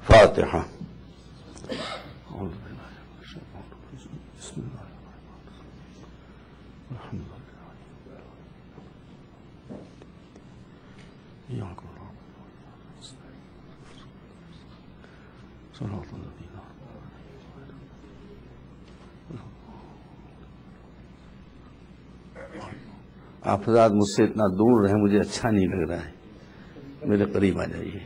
فاتحہ. آپ حضرات مجھ سے اتنا دور رہیں، مجھے اچھا نہیں لگ رہا ہے، میرے قریب آ جائیے.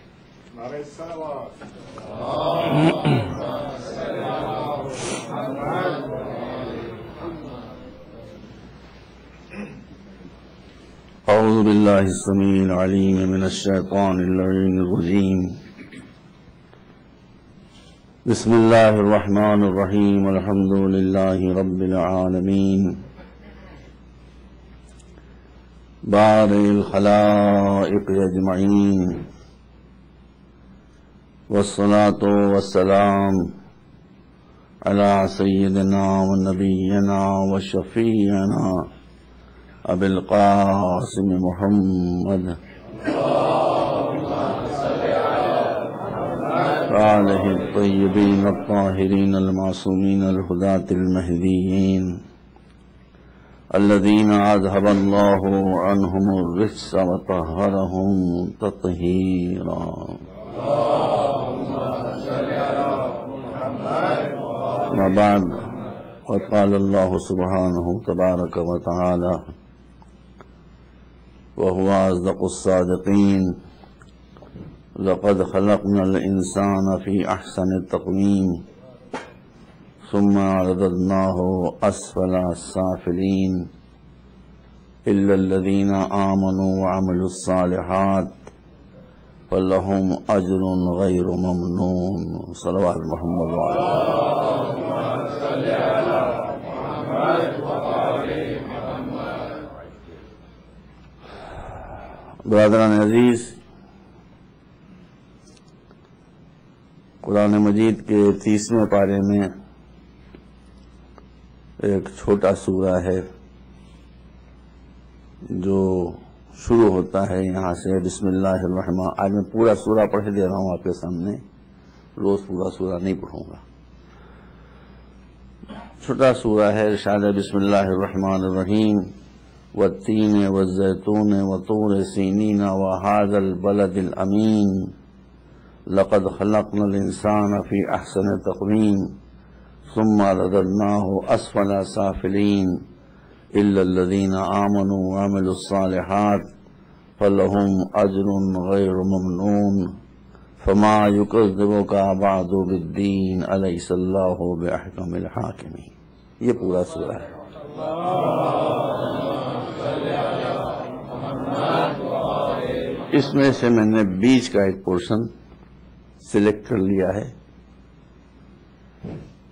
اعوذ باللہ السمیع العلیم من الشیطان اللعین الرجیم. بسم اللہ الرحمن الرحیم. الحمد للہ رب العالمین بارئ الخلائق اجمعین، والصلاة والسلام علی سیدنا و نبینا و شفیعنا ابی القاسم محمد آلہ الطیبین الطاہرین المعصومین الہداة المہدیین الذین اذھب اللہ عنہم الرجس وطہرہم تطہیرا. وبعد، وقال اللہ سبحانہ تبارک وتعالی وهو أصدق الصادقين: لقد خلقنا الإنسان في أحسن تقويم ثم رددناه أسفل السافلين إلا الذين آمنوا وعملوا الصالحات فلهم أجر غير ممنون. صلوات محمد وعلى برادران عزیز، قرآن مجید کے 30ویں پارے میں ایک چھوٹا سورہ ہے جو شروع ہوتا ہے یہاں سے بسم اللہ الرحمن. آج میں پورا سورہ پڑھ دے رہا ہوں آپ کے سامنے، روز پورا سورہ نہیں پڑھوں گا. چھوٹا سورہ ہے، ارشاد ہے بسم اللہ الرحمن الرحیم: والتین والزیتون وطور سینین وهذا البلد الامین لقد خلقنا الانسان فی احسن تقویم ثم رددناه اسفل سافلین الا الذین آمنوا وعملوا الصالحات فلهم اجر غیر ممنون فما یکذبک بعد بالدین الیس اللہ باحکم الحاکمین. یہ پورا سورہ ہے. اس میں سے میں نے بیچ کا ایک پورشن سلیکٹ کر لیا ہے،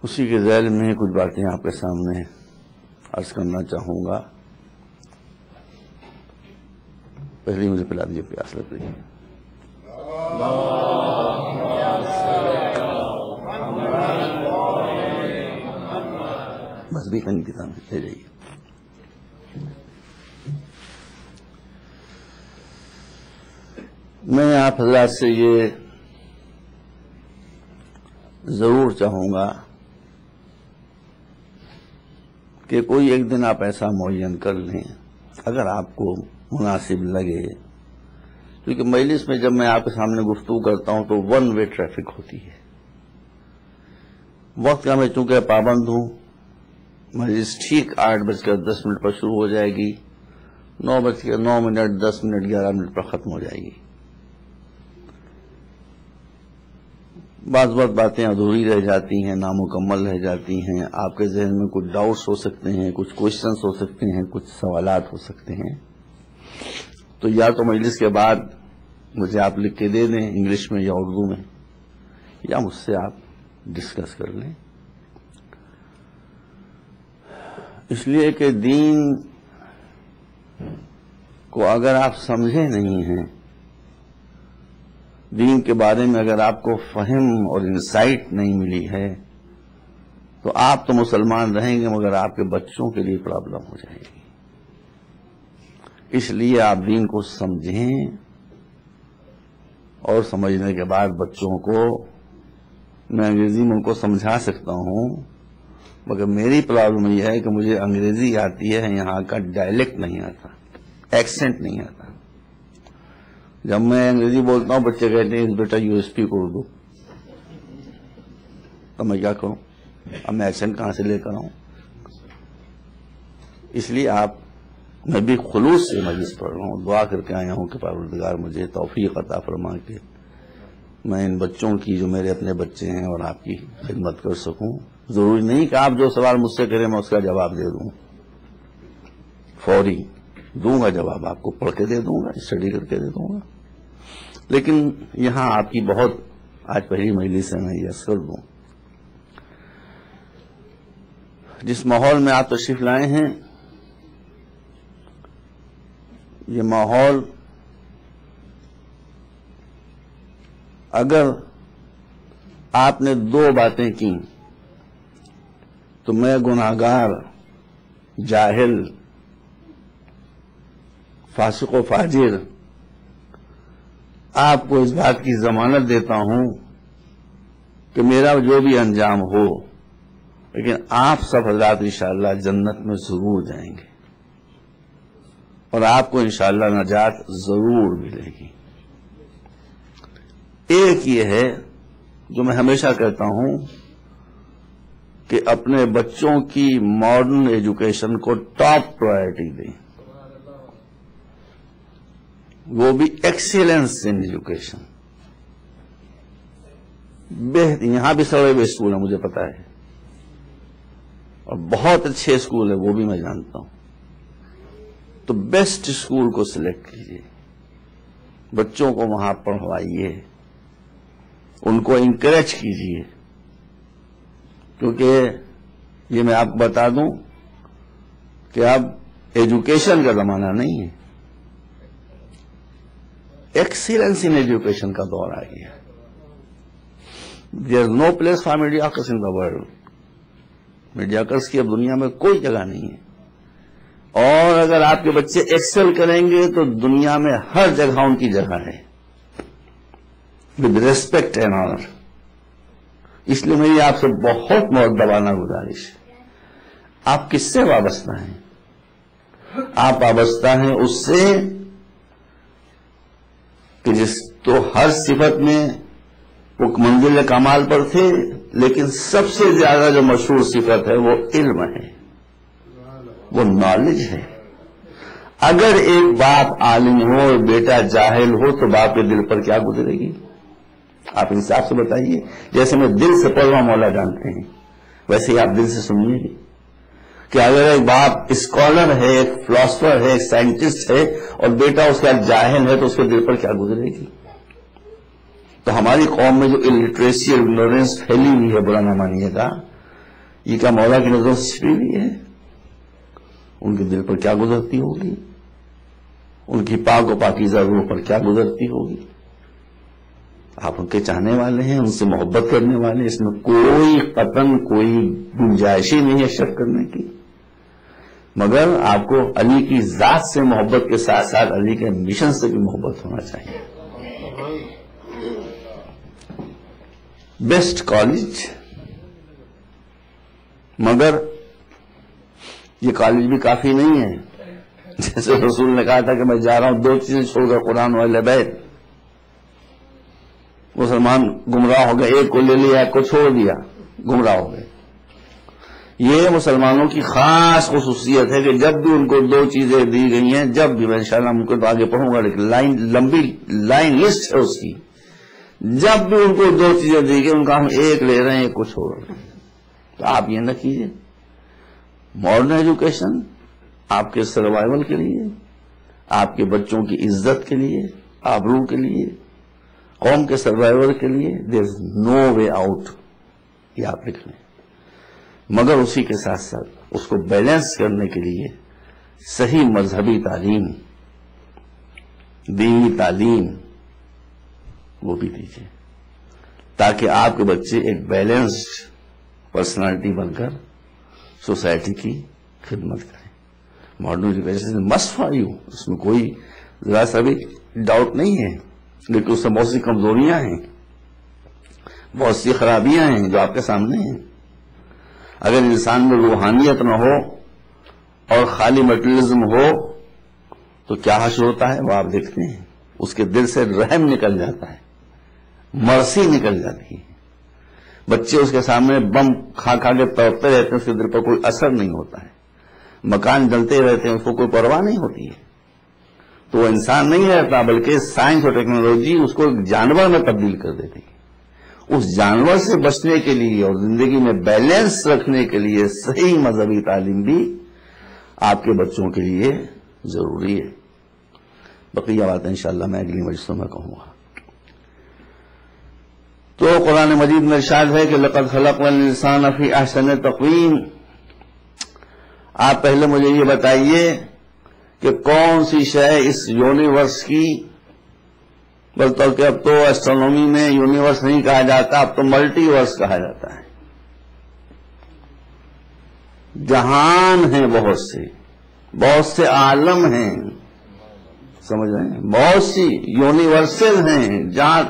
اسی کے ذیل میں کچھ باتیں آپ کے سامنے عرض کرنا چاہوں گا. پہلے مجھے پلا دیجیے، پیاس لگ رہی ہے. بس بھی کنی کتاب لے جائیے. میں آپ حضرات سے یہ ضرور چاہوں گا کہ کوئی ایک دن آپ ایسا معین کر لیں اگر آپ کو مناسب لگے، کیونکہ مجلس میں جب میں آپ کے سامنے گفتگو کرتا ہوں تو ون وے ٹریفک ہوتی ہے. وقت کا میں چونکہ پابند ہوں، مجلس ٹھیک 8:10 پر شروع ہو جائے گی، 9:09 10 منٹ 11 منٹ پر ختم ہو جائے گی. بعض وقت باتیں ادھوری رہ جاتی ہیں، نامکمل رہ جاتی ہیں، آپ کے ذہن میں کچھ ڈاؤٹس ہو سکتے ہیں، کچھ کوشچنس ہو سکتے ہیں، کچھ سوالات ہو سکتے ہیں. تو یا تو مجلس کے بعد مجھے آپ لکھ کے دے دیں انگلش میں یا اردو میں، یا مجھ سے آپ ڈسکس کر لیں. اس لیے کہ دین کو اگر آپ سمجھے نہیں ہیں، دین کے بارے میں اگر آپ کو فہم اور انسائٹ نہیں ملی ہے، تو آپ تو مسلمان رہیں گے مگر آپ کے بچوں کے لیے پرابلم ہو جائے گی. اس لیے آپ دین کو سمجھیں اور سمجھنے کے بعد بچوں کو میں انگریزی میں ان کو سمجھا سکتا ہوں، مگر میری پرابلم یہ ہے کہ مجھے انگریزی آتی ہے، یہاں کا ڈائلیکٹ نہیں آتا، ایکسنٹ نہیں آتا۔ جب میں انگریزی بولتا ہوں بچے کہتے ہیں بیٹا یو اسپیک اردو، تو میں کیا کروں؟ اب میں ایکسنٹ کہاں سے لے کر آؤں؟ اس لیے میں بھی خلوص سے مجلس پڑھ رہا ہوں، دعا کر کے آیا ہوں کہ پروردگار مجھے توفیق عطا فرما کے میں ان بچوں کی جو میرے اپنے بچے ہیں اور آپ کی خدمت کر سکوں۔ ضروری نہیں کہ آپ جو سوال مجھ سے کریں میں اس کا جواب دے دوں، فوری دوں گا جواب، آپ کو پڑھ کے دے دوں گا، اسٹڈی کر کے دے دوں گا، لیکن یہاں آپ کی بہت آج پہلی مجلس ہے، میں یہ عرض کر دوں جس ماحول میں آپ تشریف لائے ہیں، یہ ماحول اگر آپ نے دو باتیں کی تو میں گناہگار، جاہل، فاسق و فاجر آپ کو اس بات کی ضمانت دیتا ہوں کہ میرا جو بھی انجام ہو، لیکن آپ سب حضرات انشاءاللہ جنت میں ضرور جائیں گے اور آپ کو انشاءاللہ نجات ضرور ملے گی۔ ایک یہ ہے جو میں ہمیشہ کہتا ہوں کہ اپنے بچوں کی ماڈرن ایجوکیشن کو ٹاپ پرائرٹی دیں، وہ بھی ایکسیلنس ان ایجوکیشن۔ یہاں بھی سڑے ہوئے اسکول ہیں، مجھے پتا ہے، اور بہت اچھے اسکول ہیں، وہ بھی میں جانتا ہوں، تو بیسٹ اسکول کو سلیکٹ کیجیے، بچوں کو وہاں پڑھوائیے، ان کو انکریج کیجیے، کیونکہ یہ میں آپ کو بتا دوں کہ اب ایجوکیشن کا زمانہ نہیں ہے، ایکسیلنس ان ایجوکیشن کا دور آ گیا۔ There is no place for mediocres in the world, mediocres کی اب دنیا میں کوئی جگہ نہیں ہے، اور اگر آپ کے بچے ایکسل کریں گے تو دنیا میں ہر جگہ ان کی جگہ ہے، ود ریسپیکٹ اینڈ آنر۔ اس لیے میری آپ سے بہت مؤدبانہ گزارش ہے، آپ کس سے وابستہ ہیں؟ آپ وابستہ ہیں اس سے کہ جس تو ہر صفت میں وہ منزل کمال پر تھے، لیکن سب سے زیادہ جو مشہور صفت ہے وہ علم ہے، وہ نالج ہے۔ اگر ایک باپ عالم ہو اور بیٹا جاہل ہو تو باپ کے دل پر کیا گزرے گی؟ آپ انصاف سے بتائیے۔ جیسے میں دل سے پڑھ رہا ہوں، مولا جانتے ہیں، ویسے ہی آپ دل سے سنیے گے کہ اگر ایک باپ اسکالر ہے، ایک فلاسفر ہے، ایک سائنٹسٹ ہے، اور بیٹا اس کا جاہل ہے تو اس کے دل پر کیا گزرے گی؟ تو ہماری قوم میں جو الٹریسی اور اگنورینس پھیلی ہوئی ہے، برا نہ مانیے گا، یہ کیا مولا کی نظر سے چھپی ہوئی ہے؟ ان کے دل پر کیا گزرتی ہوگی؟ ان کی پاک و پاکیزہ روح پر کیا گزرتی ہوگی؟ آپ ان کے چاہنے والے ہیں، ان سے محبت کرنے والے، اس میں کوئی قطعاً کوئی گنجائش ہی نہیں ہے شک کرنے کی، مگر آپ کو علی کی ذات سے محبت کے ساتھ ساتھ علی کے مشن سے بھی محبت ہونا چاہیے۔ بیسٹ کالج، مگر یہ کالج بھی کافی نہیں ہے۔ جیسے رسول نے کہا تھا کہ میں جا رہا ہوں، دو چیزیں چھوڑ کر، قرآن و اہل بیت۔ مسلمان گمراہ ہو گئے، ایک کو لے لیا، ایک کو چھوڑ دیا، گمراہ ہو گئے۔ یہ مسلمانوں کی خاص خصوصیت ہے کہ جب بھی ان کو دو چیزیں دی گئی ہیں، جب بھی، میں انشاءاللہ ان کو تو آگے پڑھوں گا، لیکن لمبی لائن لسٹ ہے اس کی، جب بھی ان کو دو چیزیں دی گئی ان کا ہم ایک لے رہے ہیں، ایک کو چھوڑ رہے ہیں۔ تو آپ یہ نہ کیجیے۔ ماڈرن ایجوکیشن آپ کے سروائیول کے لیے، آپ کے بچوں کی عزت کے لیے، آبرو کے لیے، قوم کے سروائیول کے لیے، دیر از نو وے آؤٹ، یہ آپ لکھ لیں۔ مگر اسی کے ساتھ ساتھ اس کو بیلنس کرنے کے لیے صحیح مذہبی تعلیم، دینی تعلیم وہ بھی دیجیے، تاکہ آپ کے بچے ایک بیلنسڈ پرسنالٹی بن کر سوسائٹی کی خدمت کریں۔ Modern education must for you, اس میں کوئی ذرا سا بھی ڈاؤٹ نہیں ہے، لیکن اس میں بہت سی کمزوریاں ہیں۔ بہت سی خرابیاں ہیں جو آپ کے سامنے ہیں. اگر انسان میں روحانیت نہ ہو اور خالی مٹیریلزم ہو تو کیا حشر ہوتا ہے وہ آپ دیکھتے ہیں. اس کے دل سے رحم نکل جاتا ہے, مرسی نکل جاتی ہے. بچے اس کے سامنے بم کھا کھا کے تڑپتے رہتے ہیں, اس کے دل پر کوئی اثر نہیں ہوتا ہے. مکان جلتے رہتے ہیں, اس کو کوئی پرواہ نہیں ہوتی ہے. تو وہ انسان نہیں رہتا, بلکہ سائنس اور ٹیکنالوجی اس کو ایک جانور میں تبدیل کر دیتی ہے. اس جانور سے بچنے کے لیے اور زندگی میں بیلنس رکھنے کے لیے صحیح مذہبی تعلیم بھی آپ کے بچوں کے لیے ضروری ہے. بقیہ باتیں انشاءاللہ میں اگلی مجلسوں میں کہوں گا. تو قرآن مجید میں ارشاد ہے کہ لقد خلقنا الانسان فی احسن تقویم. آپ پہلے مجھے یہ بتائیے کہ کون سی شے اس یونیورس کی, بلکہ اب تو ایسٹرونومی میں یونیورس نہیں کہا جاتا, اب تو ملٹی ورس کہا جاتا ہے. جہان ہیں بہت سے عالم ہیں, سمجھ رہے ہیں, بہت سی یونیورسل ہیں جہاں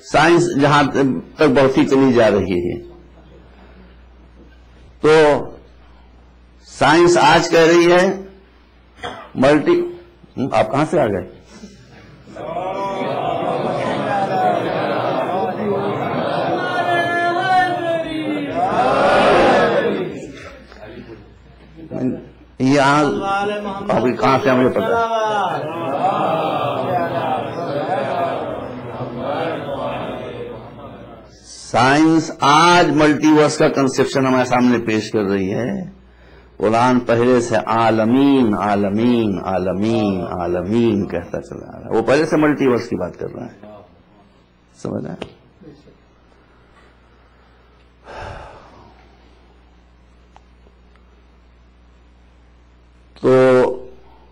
سائنس جہاں تک بڑھتی چلی جا رہی ہے. تو سائنس آج کہہ رہی ہے ملٹی. آپ کہاں سے آ گئے؟ یہ آپ کہاں سے مجھے پتا. سائنس آج ملٹی ورس کا کنسپشن ہمارے سامنے پیش کر رہی ہے. قرآن پہلے سے عالمین عالمین عالمین عالمین کہتا چلا رہا ہے. وہ پہلے سے ملٹی ورس کی بات کر رہا ہے, سمجھ رہے ہیں. تو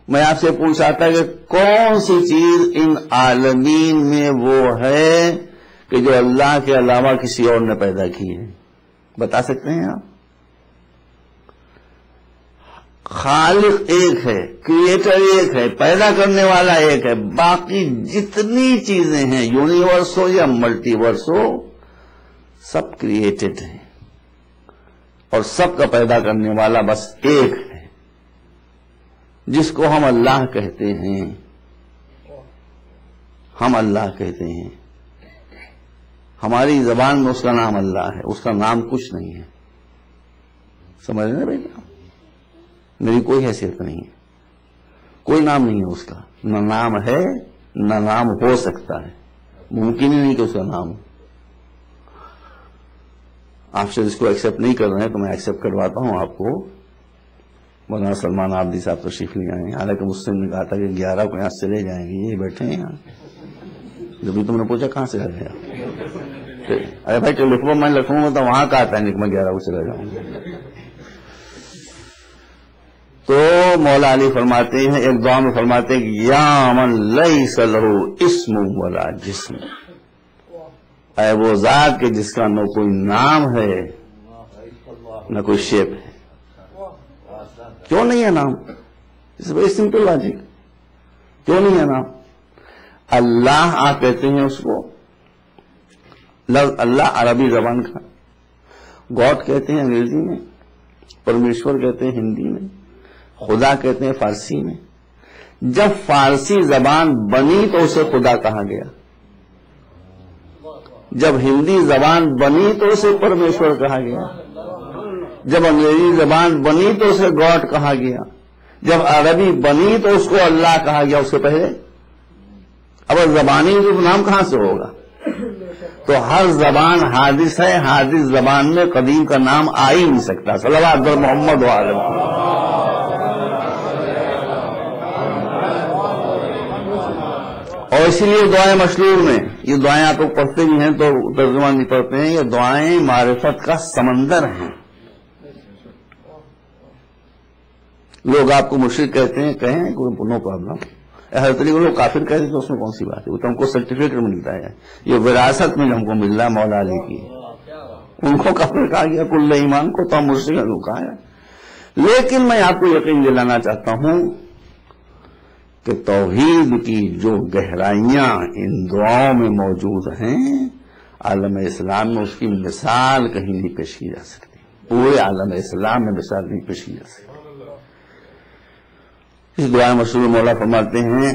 میں آپ سے پوچھا تھا کہ کون سی چیز ان عالمین میں وہ ہے کہ جو اللہ کے علاوہ کسی اور نے پیدا کی ہے؟ بتا سکتے ہیں آپ؟ خالق ایک ہے, کریٹر ایک ہے, پیدا کرنے والا ایک ہے. باقی جتنی چیزیں ہیں یونیورس ہو یا ملٹی ورس ہو, سب کریٹڈ ہیں اور سب کا پیدا کرنے والا بس ایک ہے جس کو ہم اللہ کہتے ہیں. ہم اللہ کہتے ہیں, ہماری زبان میں اس کا نام اللہ ہے, اس کا نام کچھ نہیں ہے. سمجھ رہے ہیں بھائی؟ میری کوئی حیثیت نہیں ہے, کوئی نام نہیں ہے اس کا. نہ نام ہے نہ نام ہو سکتا ہے, ممکن ہی نہیں کہ اس کا نام ہو. آپ سے اس کو ایکسپٹ نہیں کر رہے ہیں تو میں ایکسپٹ کرواتا ہوں آپ کو. مولانا سلمان عابدی صاحب تشریف لے آئے ہیں, حالانکہ مجھ سے نے کہا تھا کہ 11 کو یہاں سے چلے جائیں گے, یہ بیٹھے ہیں یہاں. جبھی تم نے پوچھا کہاں سے گئے آپ؟ ارے بھائی ٹیلی فون میں لکھوں گا تو وہاں کہا تھا کہ میں 11 کو چلا جاؤں گا. تو مولا علی فرماتے ہیں, ایک دعا میں فرماتے ہیں کہ یا من لیس لہ اسم ولا جسم, اے وہ ذات کے جس کا نہ کوئی نام ہے نہ کوئی شیپ ہے. کیوں نہیں ہے نام؟ It's very simple logic. کیوں نہیں ہے نام؟ اللہ آپ کہتے ہیں اس کو, لفظ اللہ عربی زبان کا, گاڈ کہتے ہیں انگریزی میں, پرمیشور کہتے ہیں ہندی میں, خدا کہتے ہیں فارسی میں. جب فارسی زبان بنی تو اسے خدا کہا گیا, جب ہندی زبان بنی تو اسے پرمیشور کہا گیا, جب انگریزی زبان بنی تو اسے گاڈ کہا گیا, جب عربی بنی تو اس کو اللہ کہا گیا. اس سے پہلے اب زبانی نام کہاں سے ہوگا؟ تو ہر زبان حادث ہے, حادث زبان میں قدیم کا نام آ ہی نہیں سکتا. صلوات بر محمد وعلیہ. اور اسی لیے دعائیں مشلور میں, یہ دعائیں آپ لوگ پڑھتے بھی ہیں تو ترجمہ نہیں پڑھتے ہیں, یہ دعائیں معرفت کا سمندر ہیں. لوگ آپ کو مشرک کہتے ہیں, کہیں نو پرابلم. ہر طریقے لوگ کافر کہتے ہیں تو اس میں کون سی بات ہے؟ وہ تو ہم کو سرٹیفکیٹ ملتا ہے, یہ وراثت میں ہم کو مل رہا ہے مولا علی کی. ان کو کافر کہا گیا کل ایمان کو, تو ہم مشرک کو کہا ہے. لیکن میں آپ کو یقین دلانا چاہتا ہوں کہ توحید کی جو گہرائیاں ان دعاؤں میں موجود ہیں, عالم اسلام میں اس کی مثال کہیں نہیں پیش کی جا سکتی، پورے عالم اسلام میں مثال نہیں پیش کی جا سکتی۔ اس دعا مشہور مولا فرماتے ہیں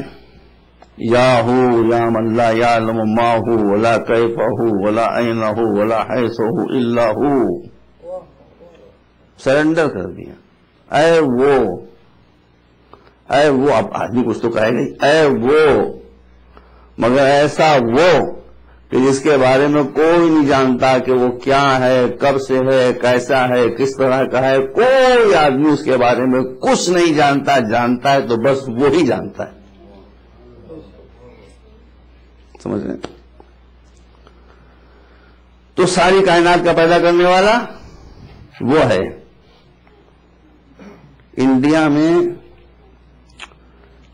یا ہو یا من لا یعلم ما ہو ولا کیف ہو ولا این ہو ولا حیث ہو الا ہو، سرنڈر کر دیا، اے وہ، اب آدمی کچھ تو کہے گا اے وہ، مگر ایسا وہ کہ جس کے بارے میں کوئی نہیں جانتا کہ وہ کیا ہے، کب سے ہے، کیسا ہے، کس طرح کا ہے، کوئی آدمی اس کے بارے میں کچھ نہیں جانتا، جانتا ہے تو بس وہی جانتا ہے، سمجھ رہے ہیں؟ تو ساری کائنات کا پیدا کرنے والا وہ ہے۔ انڈیا میں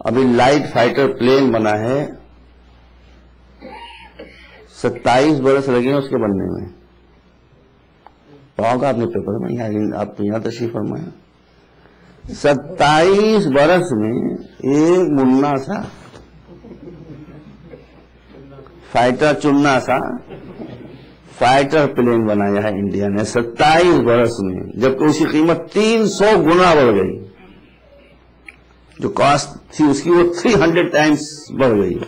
ابھی لائٹ فائٹر پلین بنا ہے، 27 برس لگے ہیں اس کے بننے میں، پڑھا ہوگا آپ نے پیپر میں، آپ تو یہاں تشریف فرمایا، 27 برس میں ایک منا سا فائٹر چننا سا فائٹر پلین بنایا ہے انڈیا نے 27 برس میں، جبکہ اس کی قیمت 300 گنا بڑھ گئی، جو کاسٹ تھی اس کی وہ 300 ٹائمز بڑھ گئی۔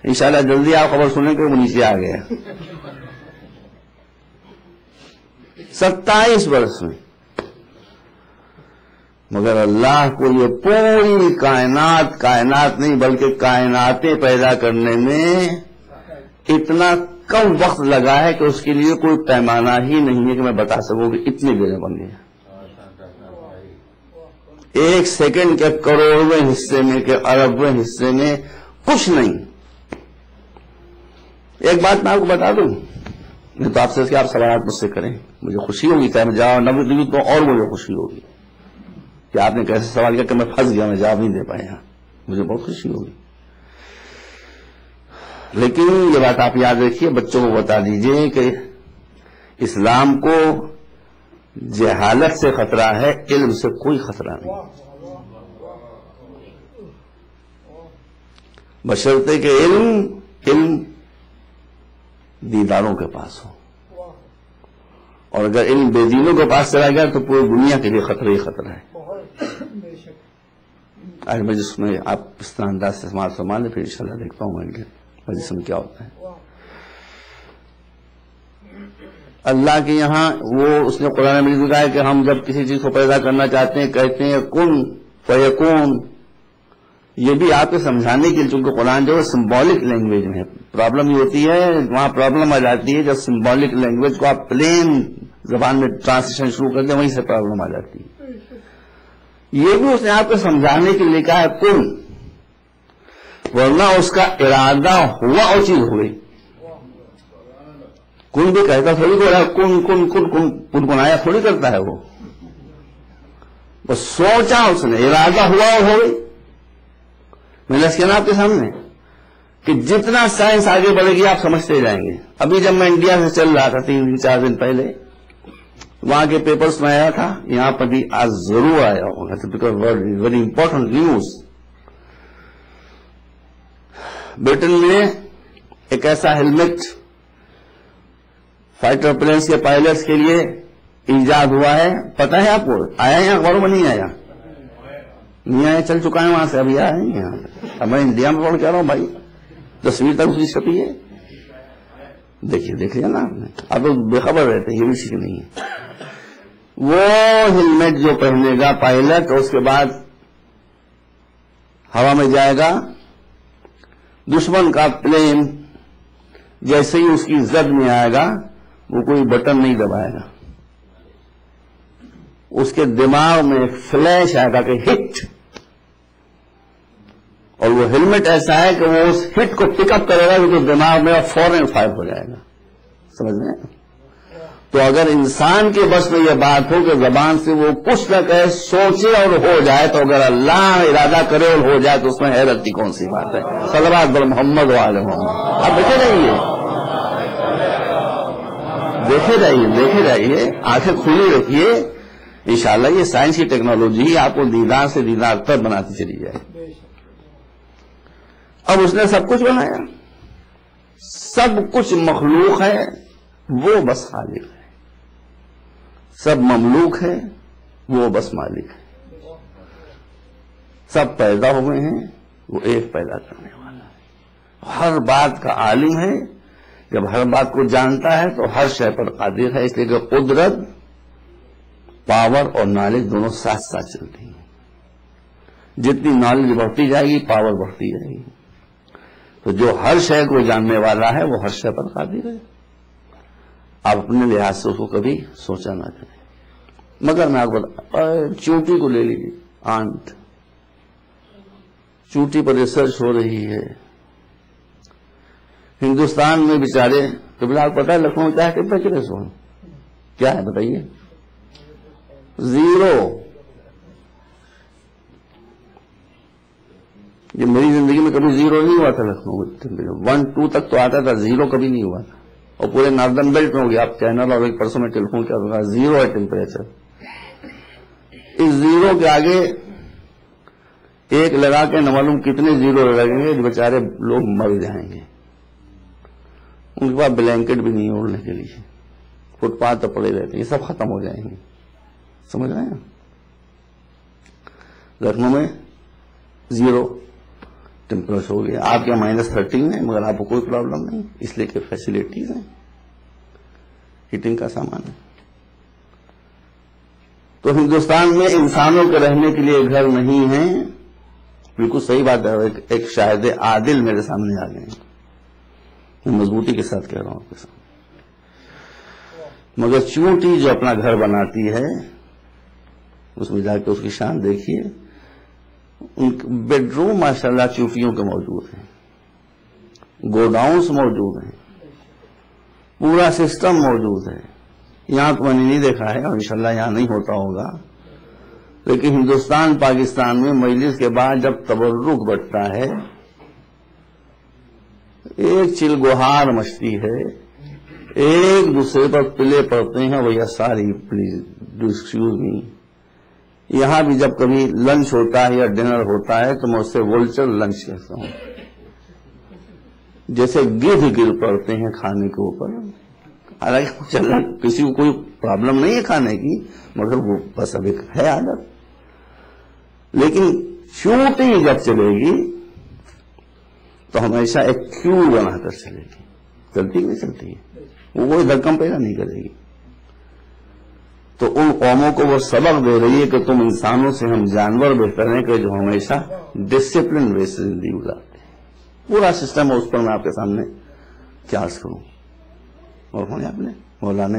انشاءاللہ جلدی آپ خبر سنیں کہ وہ نیچے آ گیا، 27 برس میں۔ مگر اللہ کو یہ پوری کائنات نہیں بلکہ کائناتیں پیدا کرنے میں اتنا کم وقت لگا ہے کہ اس کے لیے کوئی پیمانہ ہی نہیں ہے کہ میں بتا سکوں کہ اتنی دیر بن گئی، ایک سیکنڈ کے کروڑویں حصے میں کہ اربویں حصے میں کچھ نہیں۔ ایک بات میں آپ کو بتا دوں، میں تو آپ سے کہ آپ سوالات مجھ سے کریں، مجھے خوشی ہوگی، چاہے میں جواب نہ بھی دوں تو اور مجھے خوشی ہوگی کہ آپ نے کیسے سوال کیا کہ میں پھنس گیا، میں جواب نہیں دے پایا، مجھے بہت خوشی ہوگی۔ لیکن یہ بات آپ یاد رکھیے، بچوں کو بتا دیجئے کہ اسلام کو جہالت سے خطرہ ہے، علم سے کوئی خطرہ نہیں، بشرطے کہ علم دیداروں کے پاس ہو، اور اگر علم بے دینوں کے پاس چلا گیا تو پوری دنیا کے لیے خطرہ ہی خطرہ ہے۔ آج مجلس میں آپ اس طرح انداز سے سماعت فرما لیں، پھر انشاءاللہ دیکھتا ہوں میں مجلس میں کیا ہوتا ہے۔ اللہ کے یہاں وہ اس نے قرآن میں بتایا کہ ہم جب کسی چیز کو پیدا کرنا چاہتے ہیں کہتے ہیں کن فیکون، یہ بھی آپ کو سمجھانے کے لیے، چونکہ قرآن جو ہے سمبولک لینگویج میں ہے، پرابلم یہ ہوتی ہے وہاں پرابلم آ جاتی ہے جب سمبولک لینگویج کو آپ پلین زبان میں ٹرانسلیشن شروع کر دیں، وہیں سے پرابلم آ جاتی ہے۔ یہ بھی اس نے آپ کو سمجھانے کے لیے کہا ہے کن، ورنہ اس کا ارادہ ہوا اور چیز ہو گئی۔ کن بھی کہتا تھوڑی کو کن کن کن کن کن کن آیا تھوڑی کرتا ہے، وہ بس سوچا اس نے، ارادہ ہوا اور ہو گئی۔ میں نے کہنا آپ کے سامنے کہ جتنا سائنس آگے بڑھے گی آپ سمجھتے جائیں گے۔ ابھی جب میں انڈیا سے چل رہا تھا 3-4 دن پہلے، وہاں کے پیپرز میں آیا تھا، یہاں پر بھی آج ضرور آیا ہوگا because very important news. Britain میں ایک ایسا ہیلمٹ فائٹر پلینس کے پائلٹس کے لیے ایجاد ہوا ہے، پتہ ہے آپ کو؟ آیا ہے اخباروں میں؟ نہیں آیا، نہیں آیا، چل چکا ہے وہاں سے، ابھی آیا نہیں یہاں۔ اب میں انڈیا میں پڑھ کہہ رہا ہوں بھائی، تصویر تک اس کی چھپی ہے، دیکھیے دیکھ لیا نا آپ نے، اب تو بے خبر رہتے، یہ بھی سیکھ نہیں ہے۔ وہ ہیلمٹ جو پہنے گا پائلٹ، اس کے بعد ہوا میں جائے گا، دشمن کا پلین جیسے ہی اس کی زد میں آئے گا وہ کوئی بٹن نہیں دبائے گا، اس کے دماغ میں ایک فلیش آئے گا کہ ہٹ، اور وہ ہیلمٹ ایسا ہے کہ وہ اس ہٹ کو پک اپ کرے گا تو دماغ میں فوراً فائر ہو جائے گا، سمجھ میں؟ تو اگر انسان کے بس میں یہ بات ہو کہ زبان سے وہ کچھ نہ کہے، سوچے اور ہو جائے، تو اگر اللہ ارادہ کرے اور ہو جائے تو اس میں حیرت کی کون سی بات ہے؟ صلوات بر محمد و آل محمد۔ آپ دیکھے رہیے، دیکھے رہیے، آنکھیں کھلی رکھیے، انشاءاللہ یہ سائنس کی ٹیکنالوجی آپ کو دیدار سے دیدار تک بناتی چلی جائے۔ اب اس نے سب کچھ بنایا، سب کچھ مخلوق ہے، وہ بس خالق ہے. سب مملوک ہے، وہ بس مالک ہے. سب پیدا ہوئے ہیں، وہ ایک پیدا کرنے والا ہے. ہر بات کا عالم ہے. جب ہر بات کو جانتا ہے تو ہر شے پر قادر ہے. اس لیے کہ قدرت، پاور اور نالج دونوں ساتھ ساتھ چلتی ہیں. جتنی نالج بڑھتی جائے گی پاور بڑھتی جائے گی. تو جو ہر شے کو جاننے والا ہے وہ ہر شے پر قادر ہے. آپ اپنے لحاظ سے اس کو کبھی سوچا نہ کریں. مگر میں آپ کو چونٹی کو لے لیجیے. آنٹ چونٹی پر ریسرچ ہو رہی ہے ہندوستان میں. بیچارے تو بلا پتا ہے لکھنؤ کیا ہے ٹیمپریچر اس وقت کیا ہے بتائیے؟ 0. یہ میری زندگی میں کبھی 0 نہیں ہوا تھا. لکھنؤ میں 1, 2 تک تو آتا تھا، 0 کبھی نہیں ہوا تھا. اور پورے ناردرن بیلٹ میں ہو گیا. آپ چینل اور ایک پرسوں میں ٹیلیفون کیا ہوگا 0 ہے ٹیمپریچر. اس 0 کے آگے ایک لگا کے نہ معلوم کتنے 0 لگیں گے. بیچارے لوگ مر جائیں گے. ان کے پاس بلینکٹ بھی نہیں اوڑھنے کے لیے. فٹ پاتھ تو پڑے رہتے. یہ سب ختم ہو جائیں گے. سمجھ رہے ہیں؟ لکھنؤ میں 0 ٹیمپریچر ہو گیا. آپ کے -13 ہے مگر آپ کو کوئی پرابلم نہیں، اس لیے کہ فیسلٹیز ہیں، ہیٹنگ کا سامان ہے. تو ہندوستان میں انسانوں کے رہنے کے لیے گھر نہیں ہے. بالکل صحیح بات ہے. ایک شاہد عادل میرے سامنے آ گئے ہیں. میں مضبوطی کے ساتھ کہہ رہا ہوں آپ کے سامنے. مگر چونٹی جو اپنا گھر بناتی ہے اس میں جا کے اس کی شان دیکھیے. بیڈ روم ماشاءاللہ چونٹیوں کے موجود ہیں، گوڈاؤنس موجود ہیں، پورا سسٹم موجود ہے. یہاں تو میں نے نہیں دیکھا ہے اور انشاءاللہ یہاں نہیں ہوتا ہوگا. لیکن ہندوستان پاکستان میں مجلس کے بعد جب تبرک بٹتا ہے، ایک چلگوہار مچتی ہے، ایک دوسرے پر پلے پڑتے ہیں. وہ ساری پلیز ڈو ایکسکیوز می. یہاں بھی جب کبھی لنچ ہوتا ہے یا ڈنر ہوتا ہے تو میں اس سے وولچر لنچ کہتا ہوں. جیسے گدھ گر پڑتے ہیں کھانے کے اوپر. حالانکہ کسی کو کوئی پرابلم نہیں ہے کھانے کی، مگر وہ بس اب ایک ہے عادت. لیکن چونٹی جب چلے گی تو ہمیشہ ایک کیو بنا کر چلے گی. چلتی نہیں چلتی ہے، وہ کوئی دھکم پیدا نہیں کرے گی. تو ان قوموں کو وہ سبق دے رہی ہے کہ تم انسانوں سے ہم جانور بہتر ہیں کہ جو ہمیشہ ڈسپلن وے سے زندگی گزارتے ہیں. پورا سسٹم ہے. اس پر میں آپ کے سامنے کیا عرض کروں. اور آپ نے مولانا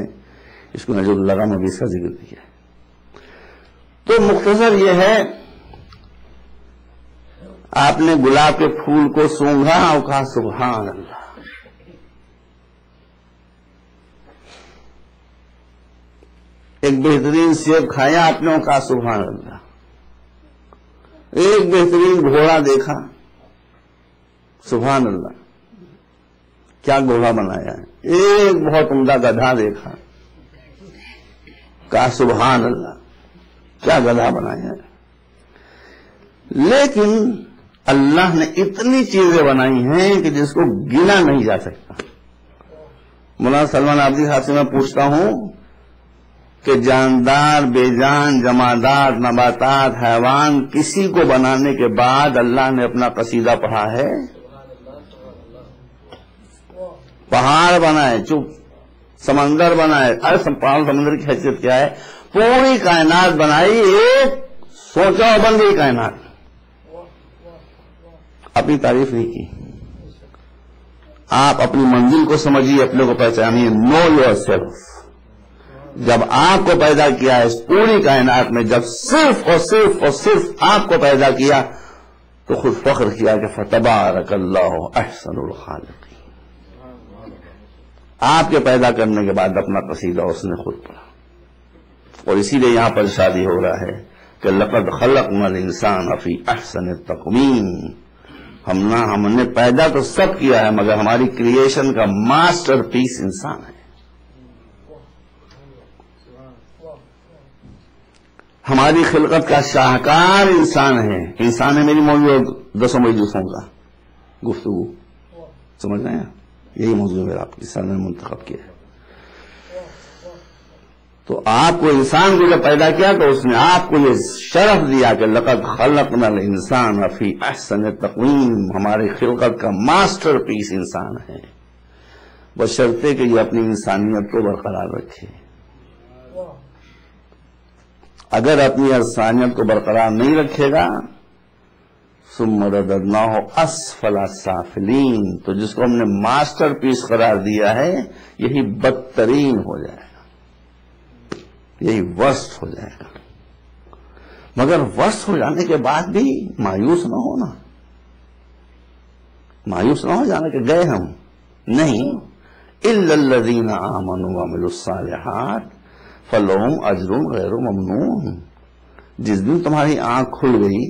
اس کو نجر اللہ میں بھی اس کا ذکر کیا ہے. تو مختصر یہ ہے، آپ نے گلاب کے پھول کو سونگھا اور کہا سبحان اللہ. ایک بہترین سیب کھایا آپ نے اور کہا سبحان اللہ. ایک بہترین گھوڑا دیکھا، سبحان اللہ کیا گھوڑا بنایا ہے. ایک بہت عمدہ گدھا دیکھا، کہا سبحان اللہ کیا گدھا بنایا ہے. لیکن اللہ نے اتنی چیزیں بنائی ہیں کہ جس کو گنا نہیں جا سکتا. مولانا سلمان عابدی صاحب سے میں پوچھتا ہوں کہ جاندار، بے جان، جمادات، نباتات، حیوان، کسی کو بنانے کے بعد اللہ نے اپنا قصیدہ پڑھا ہے؟ پہاڑ بنائے، سمندر بنائے. پہاڑ سمندر کی حیثیت کیا ہے؟ پوری کائنات بنائی. ایک سوچا اور بن گئی کائنات. اپنی تعریف نہیں کی. آپ اپنی منزل کو سمجھیے، اپنے کو پہچانیے. Know your self. جب آپ کو پیدا کیا ہے اس پوری کائنات میں، جب صرف اور صرف اور صرف آپ کو پیدا کیا تو خود فخر کیا کہ فتبارک اللہ احسن الخالقین. آپ کے پیدا کرنے کے بعد اپنا قصیدہ اس نے خود پڑھا. اور اسی لیے یہاں پر شادی ہو رہا ہے کہ لقد خلقنا الانسان فی احسن تقویم. ہم نے پیدا تو سب کیا ہے مگر ہماری کریشن کا ماسٹر پیس انسان ہے. ہماری خلقت کا شاہکار انسان ہے. انسان ہے میری موضوع 10 مجلسوں کا گفتگو. سمجھ رہے ہیں؟ یہی موضوع میرا آپ کے سامنے منتخب کیا ہے. تو آپ کو انسان کو جب پیدا کیا تو اس نے آپ کو یہ شرف دیا کہ لقد خلقنا الانسان فی احسن تقویم، ہماری خلقت کا ماسٹر پیس انسان ہے، بشرطے کہ یہ اپنی انسانیت کو برقرار رکھے۔ اگر اپنی انسانیت کو برقرار نہیں رکھے گا ثم رددناہ اسفل سافلین، تو جس کو ہم نے ماسٹر پیس قرار دیا ہے یہی بدترین ہو جائے گا، یہی ورسٹ ہو جائے گا۔ مگر ورسٹ ہو جانے کے بعد بھی مایوس نہ ہونا، مایوس نہ ہو جانا کہ گئے ہم، نہیں، الا الذین آمنوا وعملوا الصالحات فلہم اجر غیر ممنون۔ جس دن تمہاری آنکھ کھل گئی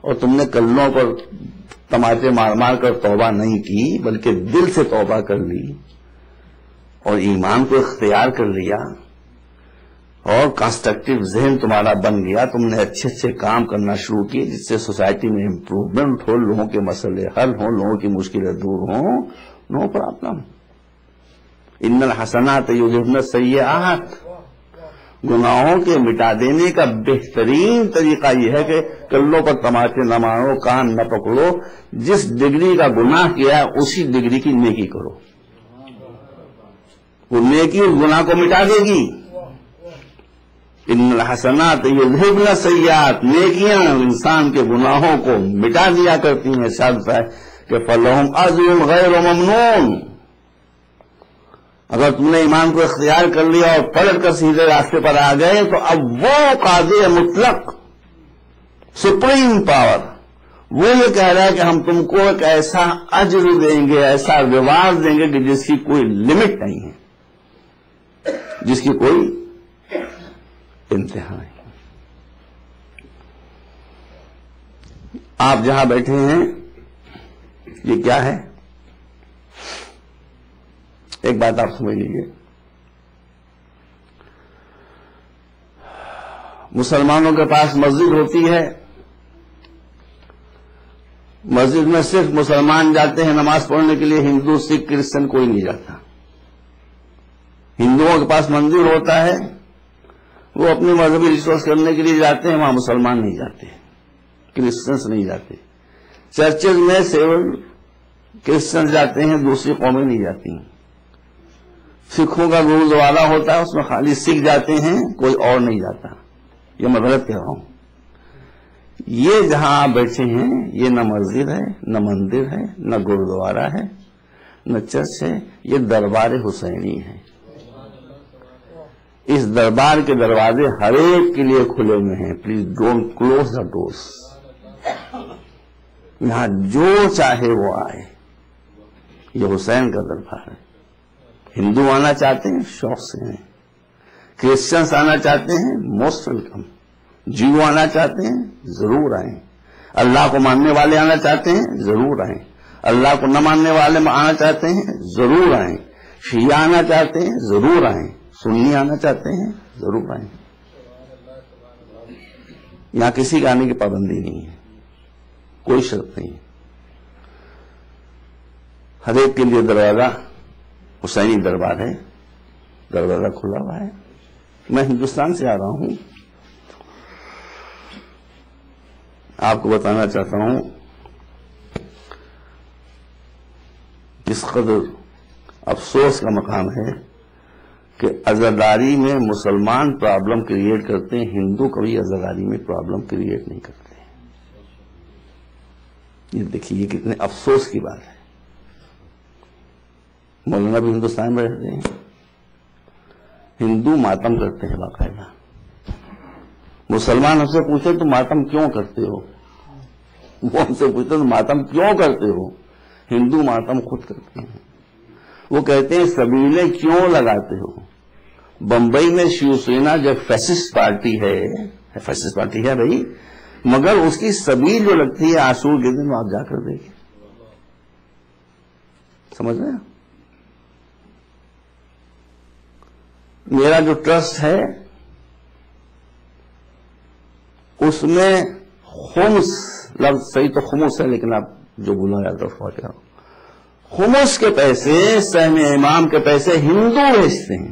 اور تم نے کلوں پر تماچے مار مار کر توبہ نہیں کی بلکہ دل سے توبہ کر لی اور ایمان کو اختیار کر لیا اور کنسٹرکٹیو ذہن تمہارا بن گیا، تم نے اچھے اچھے کام کرنا شروع کیے جس سے سوسائٹی میں امپروومنٹ ہو، لوگوں کے مسئلے حل ہوں، لوگوں کی مشکلیں دور ہوں، نو پرابلم۔ ان الحسنات یذہبن السیئات، گناہوں کے مٹا دینے کا بہترین طریقہ یہ ہے کہ کلوں پر تماچے نہ مارو، کان نہ پکڑو، جس ڈگری کا گناہ کیا ہے اسی ڈگری کی نیکی کرو، وہ نیکی اس گناہ کو مٹا دے گی۔ ان الحسنات یذہبن السیئات، نیکیاں انسان کے گناہوں کو مٹا دیا کرتی ہیں، شرط ہے کہ فلہم اجر غیر ممنون۔ اگر تم نے ایمان کو اختیار کر لیا اور پلٹ کر سیدھے راستے پر آ گئے تو اب وہ قادر مطلق سپریم پاور وہ یہ کہہ رہا ہے کہ ہم تم کو ایک ایسا اجر دیں گے، ایسا ریوارڈ دیں گے کہ جس کی کوئی لمٹ نہیں ہے، جس کی کوئی انتہا نہیں۔ آپ جہاں بیٹھے ہیں یہ کیا ہے؟ ایک بات آپ سمجھ لیجیے، مسلمانوں کے پاس مسجد ہوتی ہے، مسجد میں صرف مسلمان جاتے ہیں نماز پڑھنے کے لیے، ہندو سکھ کرسچن کوئی نہیں جاتا۔ ہندوؤں کے پاس مندر ہوتا ہے، وہ اپنی مذہبی ریسورس کرنے کے لیے جاتے ہیں، وہاں مسلمان نہیں جاتے، کرسچنس نہیں جاتے۔ چرچز میں صرف کرسچن جاتے ہیں، دوسری قومیں نہیں جاتی ہیں۔ سکھوں کا گرودوارہ ہوتا ہے، اس میں خالی سکھ جاتے ہیں، کوئی اور نہیں جاتا۔ یہ میں غلط کہہ رہا ہوں؟ یہ جہاں آپ بیٹھے ہیں یہ نہ مسجد ہے، نہ مندر ہے، نہ گرودوارہ ہے، نہ چرچ ہے، یہ دربار حسینی ہے۔ اس دربار کے دروازے ہر ایک کے لیے کھلے ہوئے ہیں، please don't close the doors. یہاں جو چاہے وہ آئے، یہ حسین کا دربار ہے۔ ہندو آنا چاہتے ہیں شوق سے ہیں، کرسچنس آنا چاہتے ہیں موسٹ ویلکم، جیو آنا چاہتے ہیں ضرور آئیں، اللہ کو ماننے والے آنا چاہتے ہیں ضرور آئیں، اللہ کو نہ ماننے والے آنا چاہتے ہیں ضرور آئیں، شیعہ آنا چاہتے ہیں ضرور آئیں، سنی آنا چاہتے ہیں ضرور آئیں۔ یہاں کسی کے آنے کی پابندی نہیں ہے، کوئی شرط نہیں، ہر ایک کے لیے دروازہ حسینی دربار ہے، دروازہ کھلا ہوا ہے۔ میں ہندوستان سے آ رہا ہوں، آپ کو بتانا چاہتا ہوں کس قدر افسوس کا مقام ہے کہ عزاداری میں مسلمان پرابلم کریٹ کرتے ہیں، ہندو کبھی عزاداری میں پرابلم کریٹ نہیں کرتے۔ یہ دیکھیے یہ کتنے افسوس کی بات ہے۔ مولانا بھی ہندوستان میں رہتے ہیں، ہندو ماتم کرتے ہیں باقاعدہ۔ مسلمان ہم سے پوچھے تو ماتم کیوں کرتے ہو، وہ ہم سے پوچھتے تو ماتم کیوں کرتے ہو، ہندو ماتم خود کرتے ہیں۔ وہ کہتے ہیں سبیلے کیوں لگاتے ہو؟ بمبئی میں شیو سینا جب فیسسٹ پارٹی ہے، فیسسٹ پارٹی ہے بھائی، مگر اس کی سبیل جو لگتی ہے عاشور کے دن آپ جا کر دیکھیں، سمجھ رہے ہیں؟ میرا جو ٹرسٹ ہے اس میں خمس لفظ صحیح تو خمس ہے، لیکن آپ جو بولا جاتا ہے خمس کے پیسے، سہم امام کے پیسے ہندو بھیجتے ہیں،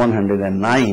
109,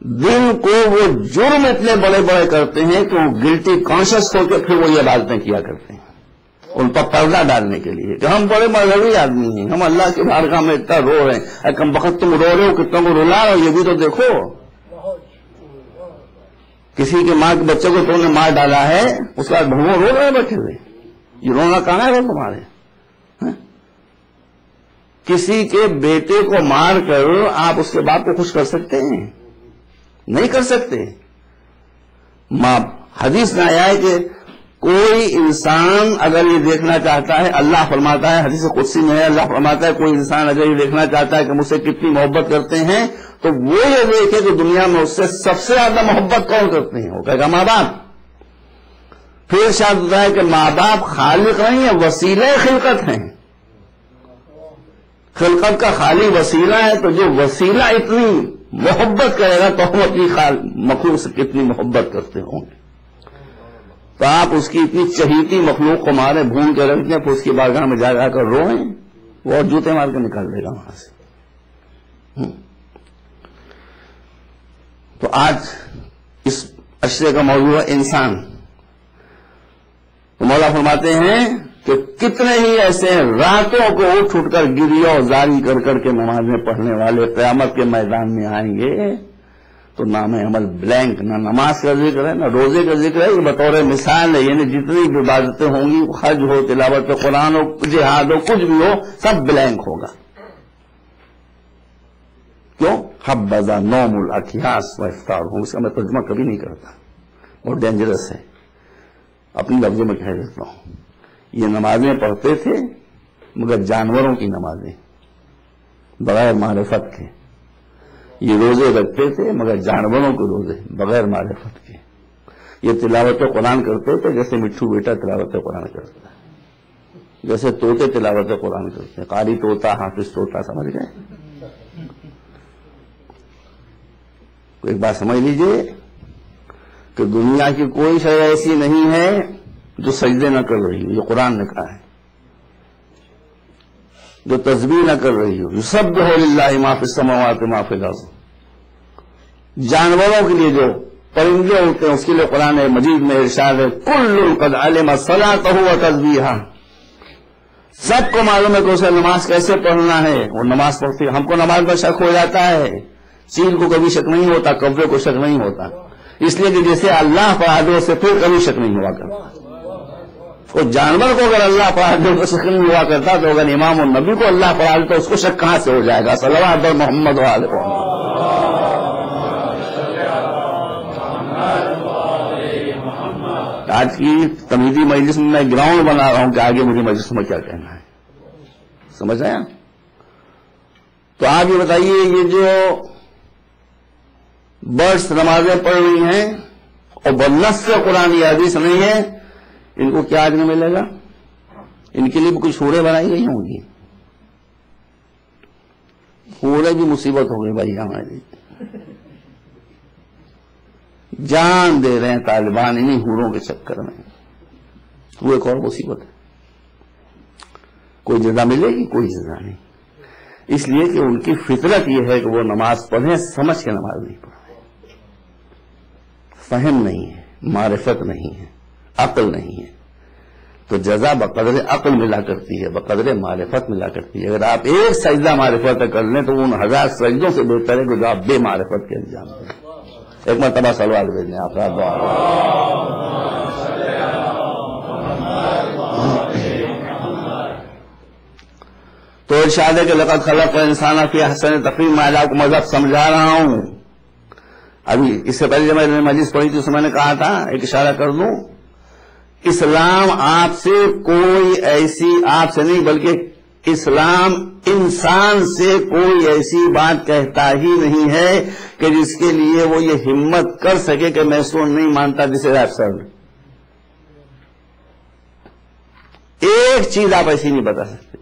دن کو وہ جرم اتنے بڑے بڑے کرتے ہیں کہ وہ گلٹی کانشس ہو کے پھر وہ یہ عبادتیں کیا کرتے ہیں ان پر پردہ ڈالنے کے لیے کہ ہم بڑے مذہبی آدمی ہیں, ہم اللہ کی بارگاہ میں اتنا رو رہے ہیں. کم بخت تم رو رہے ہو, کتنا کو رلا رہے ہو, یہ بھی تو دیکھو. کسی کے ماں کے بچے کو تم نے مار ڈالا ہے, اس کے بعد بھگو رو رہے بیٹھے ہوئے, یہ رونا کہاں ہے تمہارے؟ کسی کے بیٹے کو مار کر آپ اس کے باپ کو خوش کر سکتے ہیں؟ نہیں کر سکتے. ماں حدیث میں آیا ہے کہ کوئی انسان اگر یہ دیکھنا چاہتا ہے, اللہ فرماتا ہے, حدیث قدسی میں ہے, اللہ فرماتا ہے کوئی انسان اگر یہ دیکھنا چاہتا ہے کہ مجھ سے کتنی محبت کرتے ہیں تو وہ یہ دیکھے کہ دنیا میں اس سے سب سے زیادہ محبت کون کرتے ہیں, وہ کہے گا ماں باپ. پھر ارشاد ہوتا ہے کہ ماں باپ خالق نہیں ہے, وسیلہ خلقت ہیں. خلقت کا خالی وسیلہ ہے, تو جو وسیلہ اتنی محبت کرے گا تو ہم اپنی مخلوق سے کتنی محبت کرتے ہوں گے. تو آپ اس کی اتنی چہیتی مخلوق کو مارے بھون کے رکھ دیں, پھر اس کی بارگاہ میں جا کر روئیں, وہ اور جوتے مار کے نکال دے گا وہاں سے. تو آج اس اشرے کا موضوع ہے انسان. تو مولا فرماتے ہیں کہ کتنے ہی ایسے راتوں کو اٹھ کر گریہ و زاری کر کر کے نمازیں پڑھنے والے قیامت کے میدان میں آئیں گے تو نام عمل بلینک, نہ نماز کا ذکر ہے, نہ روزے کا ذکر ہے. یہ بطور مثال ہے, یعنی جتنی بھی عبادتیں ہوں گی, حج ہو, تلاوت قرآن ہو, جہاد ہو, کچھ بھی ہو, سب بلینک ہوگا. کیوں؟ حبذا نوم الاکیاس و افطار ہوں. اس کا میں ترجمہ کبھی نہیں کرتا, بہت ڈینجرس ہے, اپنی لفظوں میں کہہ دیتا ہوں. یہ نمازیں پڑھتے تھے مگر جانوروں کی نمازیں, بغیر معرفت کے. یہ روزے رکھتے تھے مگر جانوروں کے روزے, بغیر معرفت کے. یہ تلاوت قرآن کرتے تھے جیسے مٹھو بیٹا تلاوت قرآن کرتا ہے, جیسے طوطے تلاوت قرآن کرتے ہیں. قاری طوطا, حافظ طوطا, سمجھ گئے؟ ایک بات سمجھ لیجئے کہ دنیا کی کوئی شے ایسی نہیں ہے جو سجدے نہ کر رہی ہو, جو قرآن نے کہا ہے, جو تسبیح نہ کر رہی ہو. یسبح للہ ما فی السماوات ما فی الارض. جانوروں کے لیے جو پرندے ہوتے ہیں اس کے لیے قرآن مجید میں ارشاد ہے کل قد علم صلاته و تسبیحہ. سب کو معلوم ہے کہ اسے نماز کیسے پڑھنا ہے, وہ نماز پڑھتی ہے. ہم کو نماز میں شک ہو جاتا ہے, چیل کو کبھی شک نہیں ہوتا, کبے کو شک نہیں ہوتا, اس لیے کہ جیسے اللہ پڑھا دے اسے پھر کبھی شک نہیں ہوا کرتا. تو جانور کو اگر اللہ پڑھا دے تو شک نہیں ہوا کرتا, تو اگر امام النبی کو اللہ پڑھا دے تو اس کو شک کہاں سے ہو جائے گا؟ صلوات محمد وآل محمد. آج کی تمیدی مجلس میں میں گراؤنڈ بنا رہا ہوں کہ آگے مجھے مجلس میں کیا کہنا ہے, سمجھ آیا؟ تو آپ یہ بتائیے, یہ جو برڈس نمازیں پڑھ رہی ہیں اور بنص سے قرآن حدیث نہیں ہے, ان کو کیا آج ملے گا؟ ان کے لیے بھی کچھ حوریں بنائی گئی ہوں گی. حوریں بھی مصیبت ہو گئی بھائی ہماری, جان دے رہے ہیں طالبان انہیں حوروں کے چکر میں. وہ ایک اور مصیبت ہے. کوئی جزا ملے گی؟ کوئی جزا نہیں. اس لیے کہ ان کی فطرت یہ ہے کہ وہ نماز پڑھیں, سمجھ کے نماز نہیں پڑھ رہے, فہم نہیں ہے, معرفت نہیں ہے, عقل نہیں ہے. تو جزا بقدر عقل ملا کرتی ہے, بقدر معرفت ملا کرتی ہے. اگر آپ ایک سجدہ معرفت کر لیں تو ان 1000 سجدوں سے بہتر ہے کہ جو آپ بے معرفت کے انجام دیں. ایک مرتبہ سلوات بھیجیں آپ رات دعا. تو ارشاد ہے کہ لقد خلق الانسان فی احسن تقویم. میں آپ کو مذہب سمجھا رہا ہوں. ابھی اس سے پہلے جب میں نے مجلس پڑھی تھی اس میں نے کہا تھا, ایک اشارہ کر دوں, اسلام آپ سے کوئی ایسی, آپ سے نہیں بلکہ اسلام انسان سے کوئی ایسی بات کہتا ہی نہیں ہے کہ جس کے لیے وہ یہ ہمت کر سکے کہ میں اس کو نہیں مانتا. دس از ایبسرڈ. ایک چیز آپ ایسی نہیں بتا سکتے.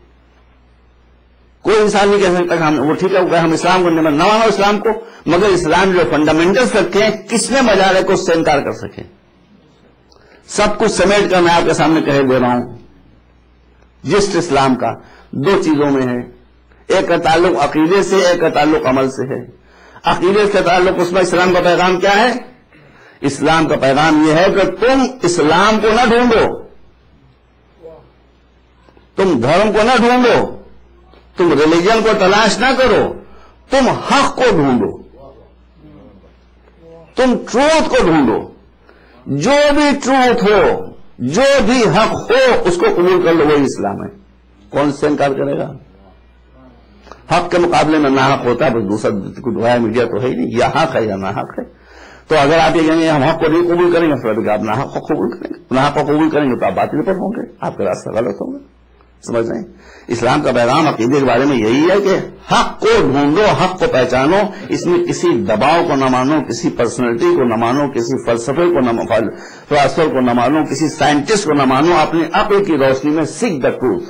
کوئی انسان نہیں کہہ سکتا کہ وہ ٹھیک ہے ہم اسلام کو نہ مانو اسلام کو, مگر اسلام جو فنڈامنٹلز رکھے ہیں کس میں مجال ہے کہ اس سے انکار کر سکے؟ سب کچھ سمیٹ کر میں آپ کے سامنے کہہ دے رہا ہوں. جسٹ اسلام کا 2 چیزوں میں ہے, ایک کا تعلق عقیدے سے, ایک کا تعلق عمل سے ہے. عقیدے کے تعلق اس میں اسلام کا پیغام کیا ہے؟ اسلام کا پیغام یہ ہے کہ تم اسلام کو نہ ڈھونڈو، تم دھرم کو نہ ڈھونڈو، تم ریلیجن کو تلاش نہ کرو، تم حق کو ڈھونڈو، تم ٹروتھ کو ڈھونڈو. جو بھی ٹروتھ ہو، جو بھی حق ہو، اس کو قبول کر لو، وہی اسلام ہے. کون سے انکار کرے گا؟ حق کے مقابلے میں ناحق ہوتا ہے، بس دوسرا کوئی دعایا میڈیا تو ہے ہی نہیں، یا حق ہے یا ناحق ہے. تو اگر آپ یہ کہیں گے ہم حق کو نہیں قبول کریں گے، پھر آپ ناحق کو قبول کریں گے. ناحق کو قبول کریں گے تو آپ باطل پر ہوں گے، آپ کا راستہ غلط ہوگا. سمجھ رہے ہیں؟ اسلام کا پیغام عقیدے کے بارے میں یہی ہے کہ حق کو ڈھونڈو، حق کو پہچانو. اس میں کسی دباؤ کو نہ مانو، کسی پرسنالٹی کو نہ مانو، کسی فلسفے کو نہ فلاسفر کو نہ مانو، کسی سائنٹسٹ کو نہ مانو. اپنے عقل کی روشنی میں سیکھ دا ٹروتھ،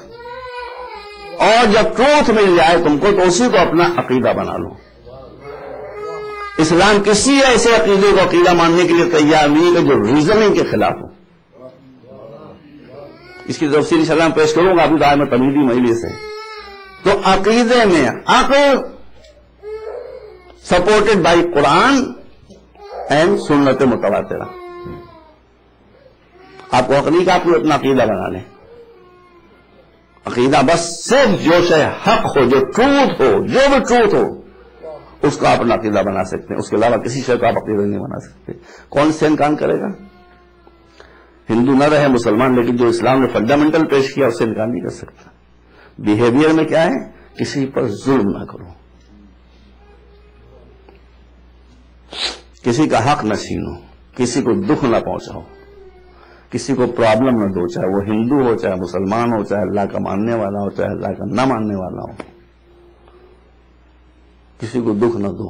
اور جب ٹروتھ مل جائے تم کو تو اسی کو اپنا عقیدہ بنا لو. اسلام کسی ایسے عقیدے کو عقیدہ ماننے کے لیے تیار نہیں ہے جو ریزننگ کے خلاف ہو. اس کی تفصیل انشاءاللہ پیش کروں گا ابھی دائر میں تمہیدی مجلس سے. تو عقیدے میں عقل سپورٹڈ بائی قرآن اینڈ سنت متواترہ. آپ کو عقلی کا آپ اپنا عقیدہ بنا لیں. عقیدہ بس صرف جو شے حق ہو، جو ٹروتھ ہو، جو بھی ٹروتھ ہو، اس کا اپنا عقیدہ بنا سکتے ہیں. اس کے علاوہ کسی شے کا آپ عقیدہ نہیں بنا سکتے. کون سے انکار کرے گا؟ ہندو نہ رہے مسلمان، لیکن جو اسلام نے فنڈامنٹل پیش کیا اس سے انکار نہیں کر سکتا. بیہیویئر میں کیا ہے؟ کسی پر ظلم نہ کرو، کسی کا حق نہ چھینو، کسی کو دکھ نہ پہنچاؤ، کسی کو پرابلم نہ دو، چاہے وہ ہندو ہو، چاہے مسلمان ہو، چاہے اللہ کا ماننے والا ہو، چاہے اللہ کا نہ ماننے والا ہو. کسی کو دکھ نہ دو.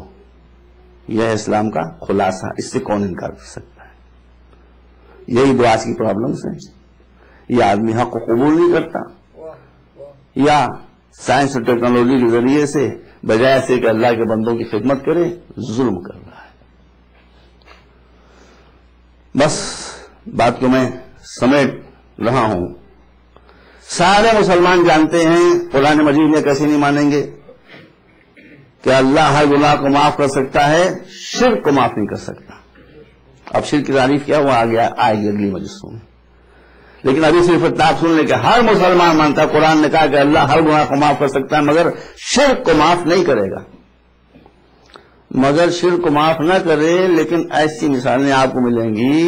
یہ ہے اسلام کا خلاصہ. اس سے کون انکار کر سکتا ہے؟ یہی دو آج کی پرابلمس ہیں. یا آدمی حق کو قبول نہیں کرتا، یا سائنس اور ٹیکنالوجی کے ذریعے سے بجائے سے کہ اللہ کے بندوں کی خدمت کرے ظلم کر رہا ہے. بس بات کو میں سمیٹ رہا ہوں. سارے مسلمان جانتے ہیں قرآن مجید میں کیسے نہیں مانیں گے کہ اللہ ہر گناہ کو معاف کر سکتا ہے، شرک کو معاف نہیں کر سکتا. اب شرک کی تعریف کیا وہ آئے گی اگلی مجلسوں میں. لیکن ابھی صرف آپ سن لیں کہ ہر مسلمان مانتا ہے قرآن نے کہا کہ اللہ ہر گناہ کو معاف کر سکتا ہے مگر شرک کو معاف نہیں کرے گا. مگر شرک کو معاف نہ کرے، لیکن ایسی مثالیں آپ کو ملیں گی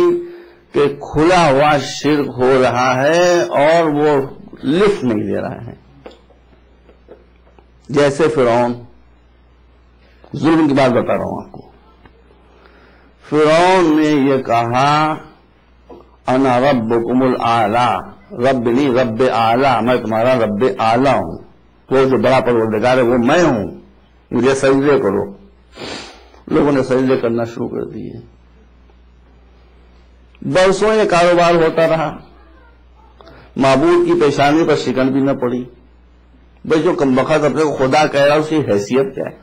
کہ کھلا ہوا شرک ہو رہا ہے اور وہ لفٹ نہیں دے رہا ہے. جیسے فرعون، ظلم کی بات بتا رہا ہوں آپ کو. فرعون نے یہ کہا انا ربکم الاعلی، رب نہیں رب اعلی، میں تمہارا رب اعلی ہوں، وہ جو بڑا پروردگار ہے وہ میں ہوں، مجھے سجدے کرو. لوگوں نے سجدے کرنا شروع کر دیے. برسوں یہ کاروبار ہوتا رہا، معبود کی پیشانی پر شکن بھی نہ پڑی. بھائی جو کمبخت اپنے کو خدا کہہ رہا اس کی حیثیت کیا ہے؟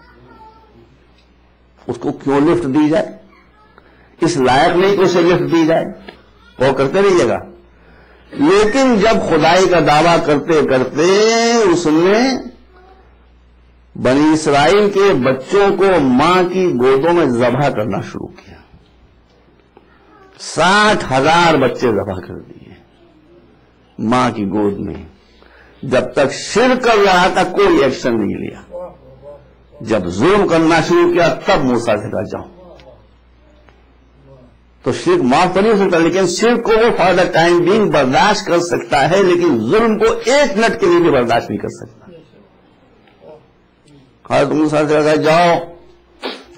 اس کو کیوں لفٹ دی جائے؟ اس لائق نہیں کہ اسے لفٹ دی جائے. وہ کرتے رہیے گا. لیکن جب خدائی کا دعویٰ کرتے کرتے اس نے بنی اسرائیل کے بچوں کو ماں کی گودوں میں ذبح کرنا شروع کیا. 60,000 بچے ذبح کر دیے ماں کی گود میں. جب تک شرک کر رہا تھا کوئی ایکشن نہیں لیا. جب ظلم کرنا شروع کیا تب موسیٰ سے کہا جاؤ. تو شرک معاف تو نہیں ہو سکتا، لیکن شرک کو وہ فار دا ٹائم بینگ برداشت کر سکتا ہے، لیکن ظلم کو ایک منٹ کے لیے بھی برداشت نہیں کر سکتا. حضرت موسیٰ سے کہا جاؤ.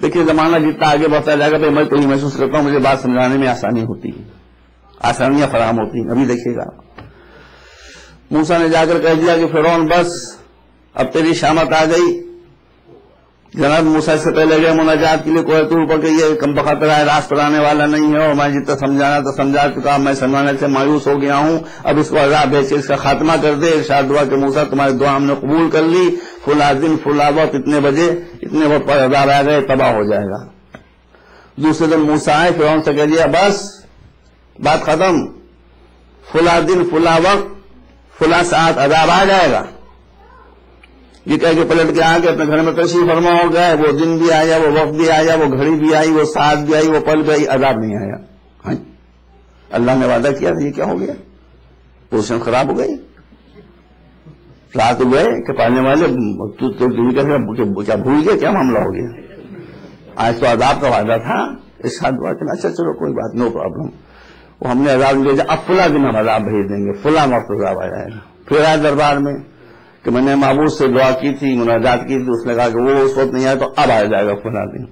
دیکھیے زمانہ جتنا آگے بڑھتا جائے گا میں تو یہ محسوس کرتا ہوں مجھے بات سمجھانے میں آسانی ہوتی ہے، آسانیاں فراہم ہوتی ہیں. ابھی دیکھیے گا موسیٰ نے جا کر کہہ دیا کہ فرعون بس اب تیری شامت آ گئی. جناب موسیٰ سے پہلے گئے مناجات کے لیے کوہ طور پر کہ یہ کم بخت رہا ہے، راست پر آنے والا نہیں ہے، اور میں جتنا سمجھانا تو سمجھا چکا، میں سمجھانے سے مایوس ہو گیا ہوں. اب اس کو عذاب بھیج کے اس کا خاتمہ کر دے. ارشاد ہوا کہ موسیٰ تمہاری دعا ہم نے قبول کر لی، فلاں دن فلاں وقت اتنے بجے اتنے وقت پر عذاب آ گئے، تباہ ہو جائے گا. دوسرے دن موسیٰ آئے، فرعون سے کہہ دیا بس بات ختم، فلاں دن فلاں وقت فلاں ساعت عذاب آ جائے گا. یہ کہہ کے پلٹ کے آ کے اپنے گھر میں تشریف فرما ہو گئے، وہ دن بھی آیا، وہ وقت بھی آیا، وہ گھڑی بھی آئی، وہ ساتھ بھی آئی، وہ پل بھی آئی، عذاب نہیں آیا. ہاں اللہ نے وعدہ کیا تھا، یہ کیا ہو گیا؟ پوزیشن خراب ہو گئی. رات ہوئے کہ پالنے والے کیا بھول گئے، کیا معاملہ ہو گیا؟ آج تو عذاب کا وعدہ تھا، اس حد دعا کہ اچھا چلو کوئی بات، نو پرابلم. وہ ہم نے عذاب بھیجا، اب فلاں دن ہم عذاب بھیج دیں گے، فلاں وقت عذاب آ جائے گا. پھر آئے دربار میں کہ میں نے معبود سے دعا کی تھی، مناجات کی تھی، اس نے کہا کہ وہ اس وقت نہیں آیا تو اب آ جائے گا فلاں دن.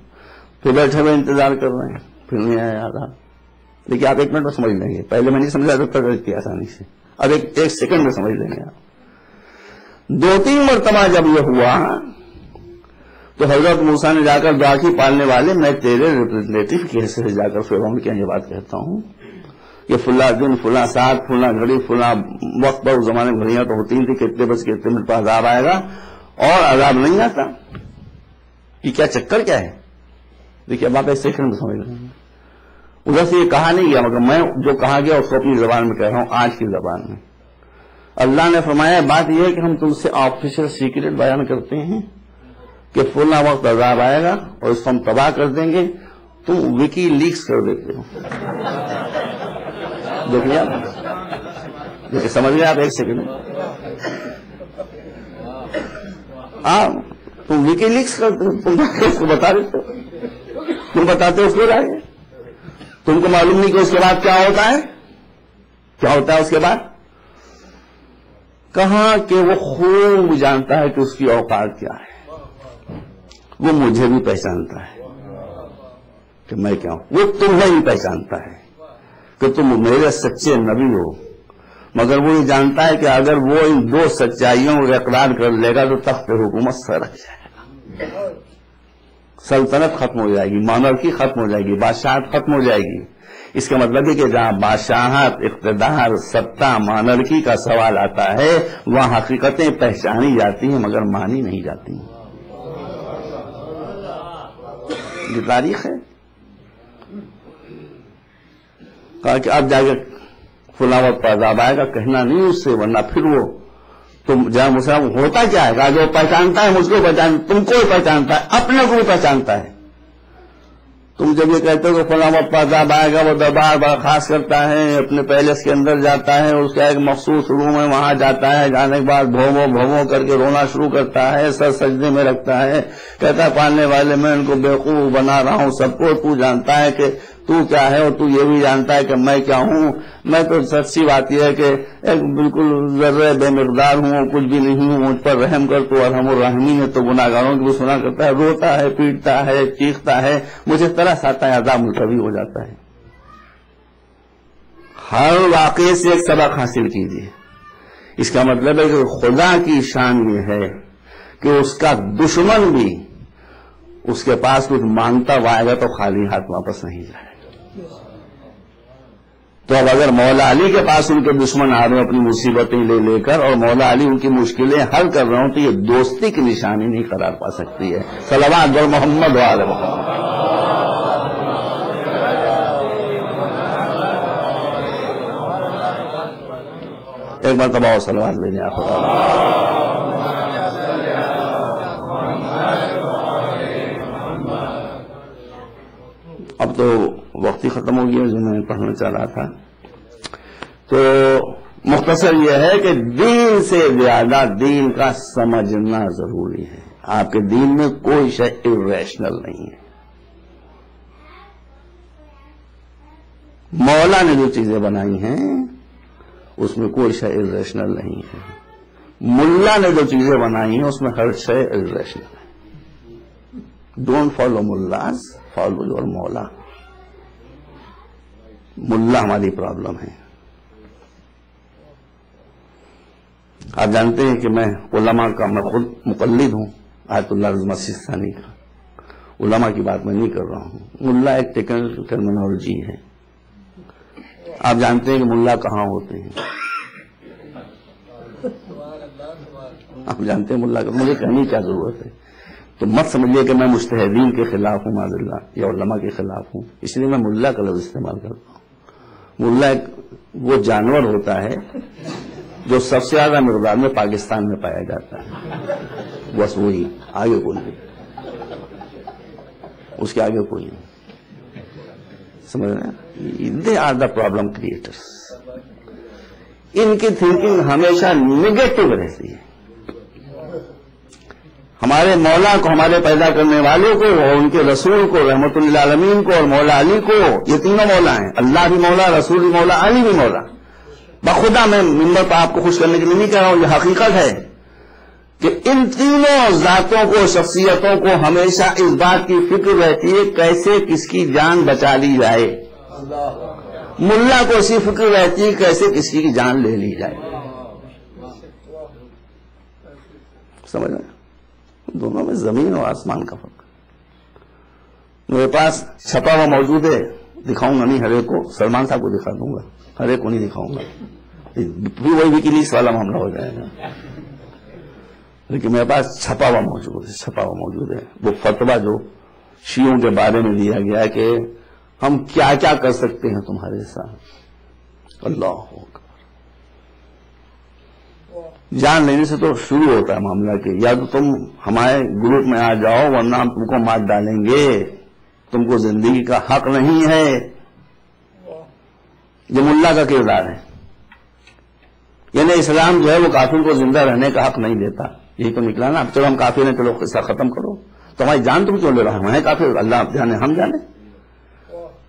پھر بیٹھے ہوئے انتظار کر رہے ہیں، پھر نہیں آیا عذاب. دیکھیے آپ ایک منٹ میں سمجھ لیں گے، پہلے میں نہیں سمجھا تو تک کیا آسانی سے، اب ایک سیکنڈ میں سمجھ لیں گے آپ. 2-3 مرتبہ جب یہ ہوا تو حضرت موسیٰ نے جا کر دعا کی، پالنے والے میں تیرے ریپریزنٹیٹو کی حیثیت سے جا کر فرعون کے یہ بات کہتا ہوں کہ فلاں دن، فلاں ساتھ، فلاں گھڑی، فلاں وقت پر، اس زمانے میں گھڑیاں تو ہوتی تھی کہ اتنے بج کے اتنے منٹ پر عذاب آئے گا، اور عذاب نہیں آتا. یہ کیا چکر کیا ہے؟ دیکھیے اب آپ ایک سیکنڈ میں سمجھ رہے ہیں. ادھر سے یہ کہا نہیں گیا، مگر میں جو کہا گیا اس کو اپنی زبان میں کہہ رہا ہوں، آج کی زبان میں. اللہ نے فرمایا بات یہ ہے کہ ہم تم سے آفیشل سیکرٹ بیان کرتے ہیں کہ فلاں وقت عذاب آئے گا اور اس کو ہم تباہ کر دیں گے. تم وکی لیکس کر دیتے ہو. دیکھیے آپ سمجھ گئے آپ ایک سیکنڈ. تم وکی لیکس کرتے ہو، تم اس کو بتا دیتے ہو، تم بتاتے ہو اس کو آگے. تم کو معلوم نہیں کہ اس کے بعد کیا ہوتا ہے، کیا ہوتا ہے اس کے بعد. کہاں کہ وہ خوب جانتا ہے کہ اس کی اوقات کیا ہے. وہ مجھے بھی پہچانتا ہے کہ میں کیا ہوں، وہ تمہیں بھی پہچانتا ہے کہ تم میرے سچے نبی ہو. مگر وہ یہ جانتا ہے کہ اگر وہ ان 2 سچائیوں کو اقرار کر لے گا تو تخت حکومت سے رکھ جائے گا، سلطنت ختم ہو جائے گی، مانرکی ختم ہو جائے گی، بادشاہت ختم ہو جائے گی. اس کا مطلب ہے کہ جہاں بادشاہت، اقتدار، سطح، مانرکی کا سوال آتا ہے وہاں حقیقتیں پہچانی جاتی ہیں مگر مانی نہیں جاتی. یہ تاریخ ہے. کہا کہ اب جا کے فلاں وقت پر عذاب آئے گا، کہنا نہیں اس سے، ورنہ پھر وہ تم جہاں مسلم ہوتا کیا ہے. جو پہچانتا ہے مجھ کو پہچانتا، تم کو پہچانتا ہے، اپنے کو بھی پہچانتا ہے. تم جب یہ کہتے ہو کہ فلاں وقت پر عذاب آئے گا، وہ دربار برخاست کرتا ہے، اپنے پیلس کے اندر جاتا ہے، اس کا ایک مخصوص روم ہے، وہاں جاتا ہے، جانے کے بعد بھومو بھومو کر کے رونا شروع کرتا ہے، سر سجدے میں رکھتا ہے، کہتا ہے پالنے والے میں ان کو بیوقوف بنا رہا ہوں سب کو. تو جانتا ہے کہ تو کیا ہے اور تو یہ بھی جانتا ہے کہ میں کیا ہوں. میں تو سچی بات یہ ہے کہ ایک بالکل ذرے بے مقدار ہوں، کچھ بھی نہیں ہوں. مجھ پر رحم کر تو ارحم الراحمین ہے. تو گناہگاروں کی بھی سنا کرتا ہے، روتا ہے، پیٹتا ہے، چیختا ہے، مجھے ترس آتا ہے، عذاب ملتوی ہو جاتا ہے. ہر واقعے سے ایک سبق حاصل کیجیے. اس کا مطلب ہے کہ خدا کی شان یہ ہے کہ اس کا دشمن بھی اس کے پاس کچھ مانگتا ہوا آئے گا تو خالی ہاتھ واپس نہیں جائے. تو اب اگر مولا علی کے پاس ان کے دشمن آ رہے ہیں اپنی مصیبتیں لے کر، اور مولا علی ان کی مشکلیں حل کر رہے ہوں، تو یہ دوستی کی نشانی نہیں قرار پا سکتی ہے. صلوات بر محمد وآل محمد. ایک مرتبہ اور صلوات لے آپ. اب تو وقت ہی ختم ہو گیا جو میں پڑھنا چاہ رہا تھا. تو مختصر یہ ہے کہ دین سے زیادہ دین کا سمجھنا ضروری ہے. آپ کے دین میں کوئی شے irrational نہیں ہے. مولا نے جو چیزیں بنائی ہیں اس میں کوئی شے irrational نہیں ہے. ملا نے جو چیزیں بنائی ہیں اس میں ہر شے irrational ہے. Don't follow mills, follow your مولا. ملا ہماری پرابلم ہے. آپ جانتے ہیں کہ میں علماء کا، میں خود مقلد ہوں آیت اللہ رضا سستانی کا. علماء کی بات میں نہیں کر رہا ہوں. ملا ایک ٹیکنیکل ٹرمینالوجی ہے. آپ جانتے ہیں کہ ملا کہاں ہوتے ہیں. آپ جانتے ہیں ملا کا، مجھے کہنے کی کیا ضرورت ہے. تو مت سمجھیے کہ میں مجتہدین کے خلاف ہوں معاذ اللہ، یا علماء کے خلاف ہوں. اس لیے میں ملا کا لفظ استعمال کرتا ہوں. ملا ایک وہ جانور ہوتا ہے جو سب سے زیادہ مقدار میں پاکستان میں پایا جاتا ہے. بس وہی, آگے کوئی نہیں, اس کے آگے کوئی نہیں. سمجھ رہے ہیں؟ They are the problem creators. ان کی تھنکنگ ہمیشہ نگیٹو رہتی ہے. ہمارے مولا کو, ہمارے پیدا کرنے والے کو, اور ان کے رسول کو, رحمت للعالمین کو, اور مولا علی کو, یہ تینوں مولا ہیں. اللہ بھی مولا, رسول بھی مولا, علی بھی مولا. بخدا میں ممبر پر آپ کو خوش کرنے کے لیے نہیں کہہ رہا ہوں, یہ حقیقت ہے کہ ان تینوں ذاتوں کو, شخصیتوں کو ہمیشہ اس بات کی فکر رہتی ہے کیسے کس کی جان بچا لی جائے. ملا کو اسی فکر رہتی ہے کیسے کسی کی جان لے لی جائے. سمجھ رہے ہیں؟ دونوں میں زمین اور آسمان کا فرق. میرے پاس چھپا ہوا موجود ہے, دکھاؤں گا نہیں ہر ایک کو, سلمان صاحب کو دکھا دوں گا, ہر ایک کو نہیں دکھاؤں گا, وہی وکیلیکس والا معاملہ ہو جائے گا. لیکن میرے پاس چھپا ہوا موجود ہے, وہ فتویٰ جو شیعوں کے بارے میں دیا گیا ہے کہ ہم کیا کیا کر سکتے ہیں تمہارے ساتھ. اللہ اکبر. جان لینے سے تو شروع ہوتا ہے معاملہ کہ یا تو تم ہمارے گروپ میں آ جاؤ ورنہ ہم تم کو مار ڈالیں گے, تم کو زندگی کا حق نہیں ہے. یہ ملا کا کردار ہے. یعنی اسلام جو ہے وہ کافر کو زندہ رہنے کا حق نہیں دیتا. یہی تو نکلا نا. اب چلو ہم کافر ہیں, چلو قصہ ختم کرو. تمہاری جان تم کیوں لے رہا ہوں؟ ہیں کافر, اللہ جانے ہم جانے.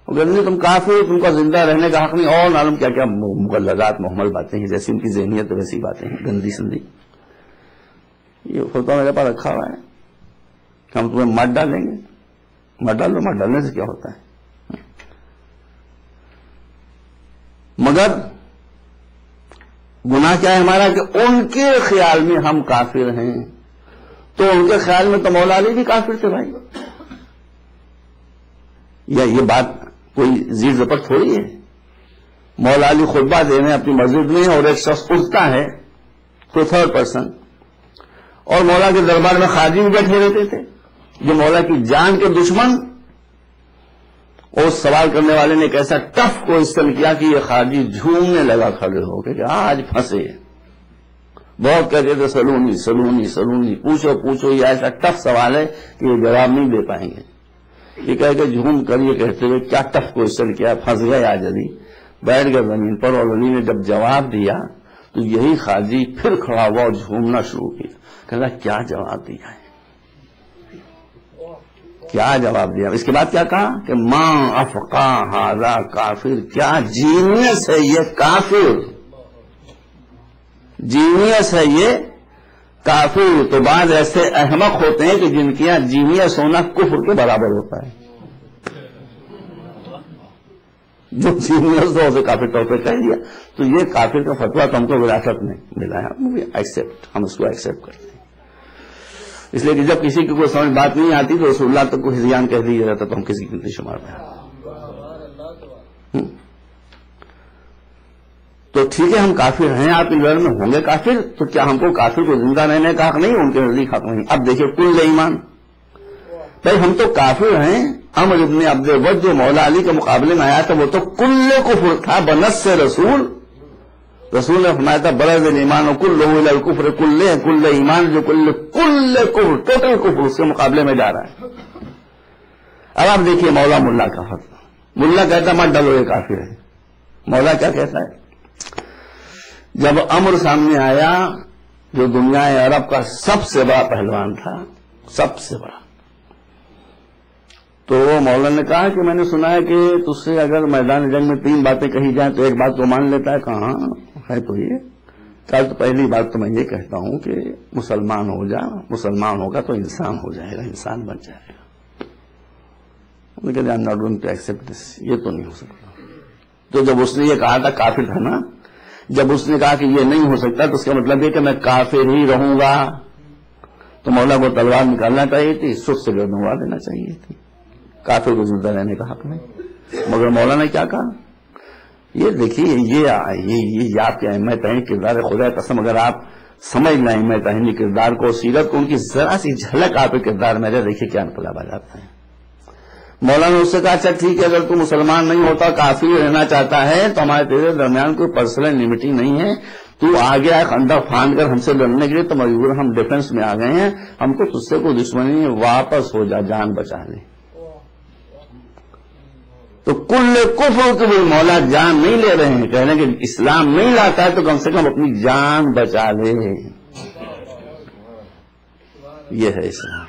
اگر نہیں تم کافر, تم کا زندہ رہنے کا حق نہیں, اور معلوم کیا کیا مغلظات محمل باتیں ہیں, جیسی ان کی ذہنیت ویسی باتیں ہیں, گندی سندی. یہ فتویٰ میرے پاس رکھا ہوا ہے کہ ہم تمہیں مار ڈالیں گے. مار ڈالو, مار ڈالنے سے کیا ہوتا ہے. مگر گناہ کیا ہے ہمارا کہ ان کے خیال میں ہم کافر ہیں. تو ان کے خیال میں تو مولا علی بھی کافر تھے بھائی. یا یہ بات کوئی زیر زبر تھوڑی ہے. مولا علی خطبہ دے رہے ہیں اپنی مسجد میں, اور ایک شخص اٹھتا ہے, کوئی تھرڈ پرسن, اور مولا کے دربار میں خارجی بھی بیٹھے رہتے تھے جو مولا کی جان کے دشمن. اور سوال کرنے والے نے ایک ایسا ٹف کوشچن کیا کہ یہ خارجی جھومنے لگا کھڑے ہو کے کہ آج پھنسے. بہت کہتے تھے سلونی سلونی سلونی, پوچھو پوچھو, یہ ایسا ٹف سوال ہے کہ یہ جواب نہیں دے پائیں گے. یہ کہہ کے جھوم کر یہ کہتے ہوئے کیا ٹف کوشچن کیا, پھنس گئے آج علی. بیٹھ گئے زمین پر, اور علی نے جب جواب دیا تو یہی خارجی پھر کھڑا ہوا اور جھومنا شروع کیا. کہا کیا جواب دیا ہے, کیا جواب دیا. اس کے بعد کیا کہا کہ ماں افقا ھذا کافر, کیا جینیس ہے یہ کافر, جینیس ہے یہ کافر. تو بعض ایسے احمق ہوتے ہیں کہ جن کی جینیس ہونا کفر کے برابر ہوتا ہے. جو جینیس ہو اسے کافر طور پہ کہہ دیا. تو یہ کافر کا فتویٰ تو ہم کو وراثت میں ملا ہے, ہم اس کو ایکسپٹ کرتے ہیں. اس لیے کہ جب کسی کی کوئی سمجھ بات نہیں آتی تو رسول اللہ تک کو ہذیان کہہ دیا جاتا, تو ہم کسی کی شمار میں. تو ٹھیک ہے ہم کافر ہیں, آپ ان میں ہوں گے کافر, تو کیا ہم کو کافر کو زندہ رہنے کا حق نہیں, ان کے نزدیک حق نہیں. اب دیکھیے کل ایمان, بھائی ہم تو کافر ہیں. عمر ابن عبد الود جو مولا علی کے مقابلے میں آیا تھا وہ تو کل کفر تھا بنص سے رسول. رسول نے فرمایا تھا برز ایمان و کل الی الکفر کل ایمان, جو کل کفر ٹوٹل کفر اس کے مقابلے میں جا رہا ہے. اب آپ دیکھیے مولا ملا کا فرق. ملا کہتا مت ڈالو یہ کافر ہے. مولا کیا کہتا ہے, جب عمر سامنے آیا جو دنیا عرب کا سب سے بڑا پہلوان تھا, سب سے بڑا, تو مولا نے کہا کہ میں نے سنا ہے کہ تجھ سے اگر میدان جنگ میں 3 باتیں کہی جائیں تو ایک بات کو مان لیتا ہے. کہاں ہے تو یہ کل, تو پہلی بات تو میں یہ کہتا ہوں کہ مسلمان ہو جا, مسلمان ہوگا تو انسان ہو جائے گا, انسان بن جائے گا. انہوں نے کہا I'm not going to accept this, یہ تو نہیں ہو سکتا. تو جب اس نے یہ کہا تھا کافر تھا نا, جب اس نے کہا کہ یہ نہیں ہو سکتا تو اس کا مطلب یہ کہ میں کافر ہی رہوں گا. تو مولا کو تلوار نکالنا چاہیے تھی, سٹ سے گردنوا دینا چاہیے تھی. کافر کو زندہ رہنے کا حق نہیں. مگر مولا نے کیا کہا, یہ دیکھیے یہ آپ کے اہمیت ہے کردار خدا قسم, اگر آپ سمجھ لیں اہمیت ہے کردار کو, سیرت کو, ان کی ذرا سی جھلک آپ کے کردار میں دیکھیے کیا انقلاب آ جاتا ہے. مولا نے اس سے کہا اچھا ٹھیک ہے, اگر تو مسلمان نہیں ہوتا کافر رہنا چاہتا ہے تو ہمارے تیرے درمیان کوئی پرسنل انیمیٹی نہیں ہے, تو آ گیا خندق پھاند کر ہم سے لڑنے کے لیے تو مجبور ہم ڈیفنس میں آ گئے ہیں، ہم کو تجھ سے کوئی دشمنی نہیں، واپس ہو جا، جان بچا لے۔ تو کل کفر کے بھی مولا جان نہیں لے رہے ہیں، کہہ رہے ہیں کہ اسلام نہیں لاتا ہے تو کم سے کم اپنی جان بچا لے، یہ ہے اسلام۔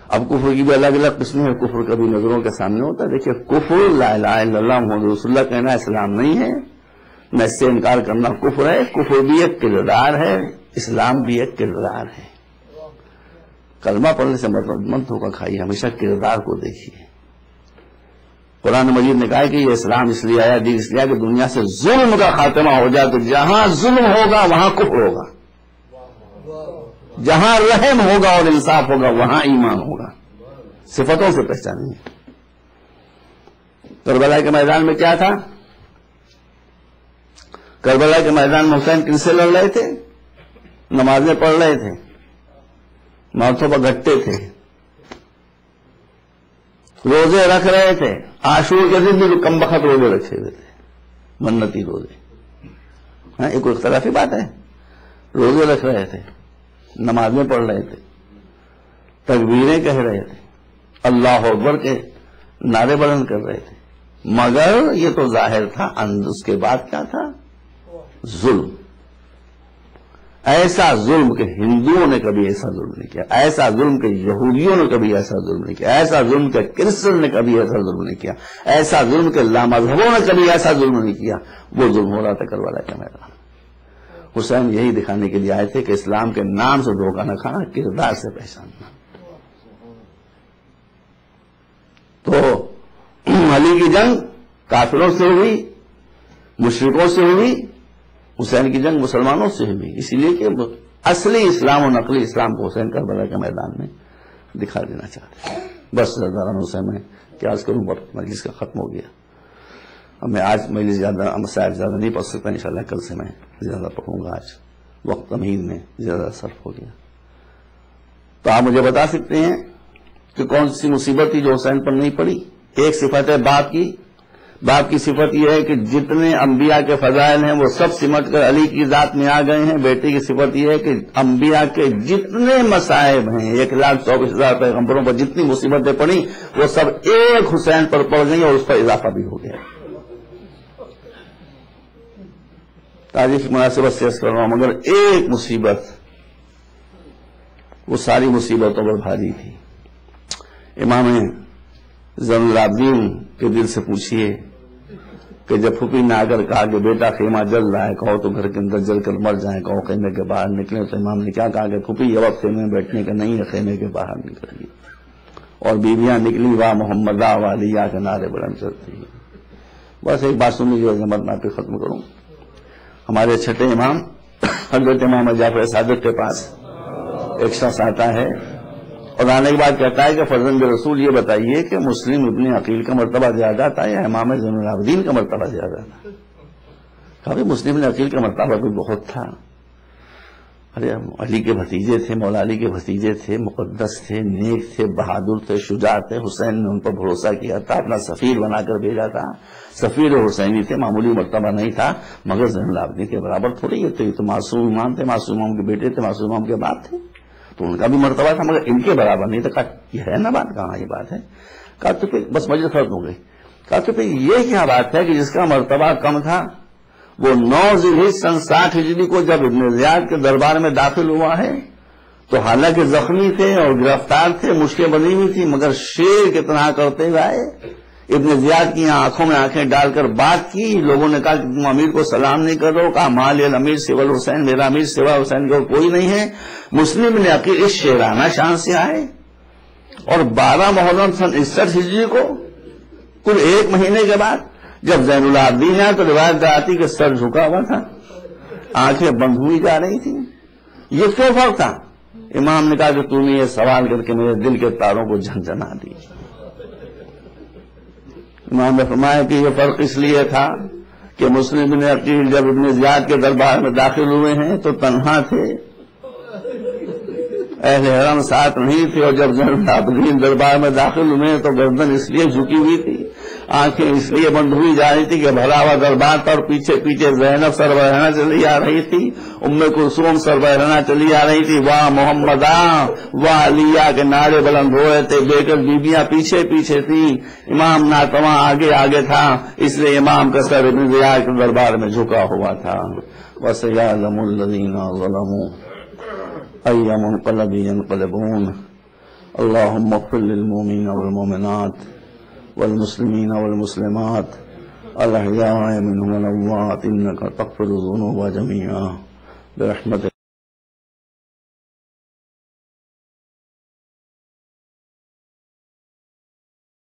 اب کفر کی بھی الگ الگ قسمیں ہیں، کفر کبھی نظروں کے سامنے ہوتا ہے۔ دیکھیے کفر لا الہ الا اللہ محمد رسول اللہ کہنا اسلام نہیں ہے، نہ اس سے انکار کرنا کفر ہے۔ کفر بھی ایک کردار ہے، اسلام بھی ایک کردار ہے۔ کلمہ پڑھنے سے مطلب مت ہوگا کھائیے، ہمیشہ کردار کو دیکھیے۔ قرآن مجید نے کہا کہ یہ اسلام اس لیے آیا، دین اس لیے آیا کہ دنیا سے ظلم کا خاتمہ ہو جائے، تو جہاں ظلم ہوگا وہاں کفر ہوگا، جہاں رحم ہوگا اور انصاف ہوگا وہاں ایمان ہوگا۔ صفتوں سے پہچانیں۔ کربلا کے میدان میں کیا تھا؟ کربلا کے میدان میں حسین کن سے لڑ رہے تھے؟ نمازیں پڑھ رہے تھے، ماتھوں پر گھٹے تھے، روزے رکھ رہے تھے، عاشور کے دن بھی کم بخت روزے رکھے ہوئے تھے، منتی روزے۔ ہاں یہ کوئی اختلافی بات ہے؟ روزے رکھ رہے تھے، نمازیں پڑھ رہے تھے، تکبیریں کہہ رہے تھے، اللہ اکبر کے نعرے بلند کر رہے تھے، مگر یہ تو ظاہر تھا، اس کے بعد کیا تھا؟ ظلم۔ ایسا ظلم کہ ہندوؤں نے کبھی ایسا ظلم نہیں کیا، ایسا ظلم کہ یہودیوں نے کبھی ایسا ظلم نہیں کیا، ایسا ظلم کہ کرسچن نے کبھی ایسا ظلم نہیں کیا، ایسا ظلم کہ لامذہبوں نے کبھی ایسا ظلم نہیں کیا۔ وہ ظلم ہو رہا تھا کربلا کا میدان۔ حسین یہی دکھانے کے لیے آئے تھے کہ اسلام کے نام سے دھوکہ نہ کھانا، کردار سے پہچاننا۔ تو علی کی جنگ کافروں سے ہوئی، مشرکوں سے ہوئی، حسین کی جنگ مسلمانوں سے ہوئی، اسی لیے کہ اصلی اسلام و نقلی اسلام کو حسین کربلا کے میدان میں دکھا دینا چاہتے ہیں۔ بس زیادہ حسین میں کیا عرض کروں، مجلس کا ختم ہو گیا۔ اب میں آج مجلس زیادہ مسائل زیادہ نہیں پڑھ سکتا، انشاءاللہ کل سے میں زیادہ پڑھوں گا، آج وقت تمہید میں زیادہ صرف ہو گیا۔ تو آپ مجھے بتا سکتے ہیں کہ کون سی مصیبت تھی جو حسین پر نہیں پڑی؟ ایک صفت ہے باپ کی۔ باپ کی صفت یہ ہے کہ جتنے انبیاء کے فضائل ہیں وہ سب سمٹ کر علی کی ذات میں آ گئے ہیں۔ بیٹے کی صفت یہ ہے کہ انبیاء کے جتنے مصائب ہیں، 1,24,000 پیغمبروں پر جتنی مصیبتیں پڑی وہ سب ایک حسین پر پڑ گئی اور اس پر اضافہ بھی ہو گیا۔ تاریخ کی مناسبت سے کر رہا ہوں، مگر ایک مصیبت وہ ساری مصیبتوں پر بھاری تھی۔ امام زین العابدین کے دل سے پوچھئے کہ جب پھوپھی نے اگر کہا کہ بیٹا خیمہ جل رہا ہے، کہو تو گھر کے اندر جل کر مر جائیں، کہو خیمے کے باہر نکلیں، تو امام نے کیا کہا کہ پھوپھی یہ وقت خیمے میں بیٹھنے کا نہیں ہے، خیمے کے باہر نکلیے۔ اور بیویاں نکلی، واہ محمدہ والیہ کے نعرے بلند کرتی ہیں۔ بس ایک بات سنی جو عظمت میں پہ ختم کروں۔ ہمارے چھٹے امام حضرت امام جعفر صادق کے پاس ایک شخص آتا ہے اور آنے کے بعد کہتا ہے کہ فرزند رسول یہ بتائیے کہ مسلم ابن عقیل کا مرتبہ زیادہ تھا یا امام زین العابدین کا مرتبہ زیادہ تھا؟ کہا کہ مسلم ابن عقیل کا مرتبہ بھی بہت تھا۔ ارے علی کے بھتیجے تھے، مولا علی کے بھتیجے تھے، مقدس تھے، نیک تھے، بہادر تھے، شجاع تھے، حسین نے ان پر بھروسہ کیا تھا، اپنا سفیر بنا کر بھیجا تھا، سفیر حسینی تھے، معمولی مرتبہ نہیں تھا، مگر زین العابدین کے برابر تھوڑی یہ تھے، تو معصوم امام تھے، معصوم امام کے بیٹے تھے، معصوم امام کے باپ تھے، تو ان کا بھی مرتبہ تھا مگر ان کے برابر نہیں تھا۔ کہا یہ ہے نا بات، کہاں یہ بات ہے؟ کہا تو پھر بس مجھے فرق ہو گئی۔ کہا تو پھر یہ کیا بات ہے کہ جس کا مرتبہ کم تھا وہ 9 ذی الحجہ سن 60 ہجری کو جب ابن زیاد کے دربار میں داخل ہوا ہے تو حالانکہ زخمی تھے اور گرفتار تھے، مشکیں بنی ہوئی تھی، مگر شیر کی طرح کرتے ہوئے آئے، ابن زیاد کی آنکھوں میں آنکھیں ڈال کر بات کی۔ لوگوں نے کہا کہ تم امیر کو سلام نہیں کر رہے ہو؟ کہا مال الامیر سوى الحسین، میرا امیر سوا حسین کو کوئی نہیں ہے۔ مسلم نے عقیل اس شیرانہ شان سے آئے اور 12 محرم سن 61 ہجری کو کل 1 مہینے کے بعد جب زین العابدین آیا تو روایت آتی کہ سر جھکا ہوا تھا، آنکھیں بند ہوئی جا رہی تھی۔ یہ کیوں فرق تھا؟ امام نے کہا کہ تم نے یہ سوال کر کے میرے دل کے تاروں کو جھنجھنا دی۔ امام نے فرمایا کہ یہ فرق اس لیے تھا کہ مسلم بن عقیل جب ابن زیاد کے دربار میں داخل ہوئے ہیں تو تنہا تھے، اہل حرم ساتھ نہیں تھے، اور جب زین العابدین دربار میں داخل ہوئے تو گردن اس لیے جھکی ہوئی تھی آنکھیں اس لیے بند ہوئی جا رہی تھی کہ بھرا ہوا دربار تھا اور پیچھے پیچھے زینب سربراہنا چلی آ رہی تھی، ام کلثوم سربراہنا چلی آ رہی تھی، واہ محمدہ واہ علیہ کے نعرے بلند ہو رہے تھے، بے کر بیبیاں پیچھے پیچھے تھیں، امام ناتواں آگے آگے تھا، اس لیے امام کا سر ابن زیاد کے دربار میں جھکا ہوا تھا۔ وَسَيَعْلَمُ الَّذِينَ ظَلَمُوا أَيَّ مُنقَلَبٍ يَنقَلِبُونَ اللهم اغفر للمؤمنين والمؤمنات والمسلمين والمسلمات الأحياء منهم والأموات إنك تغفر الذنوب جميعا برحمتك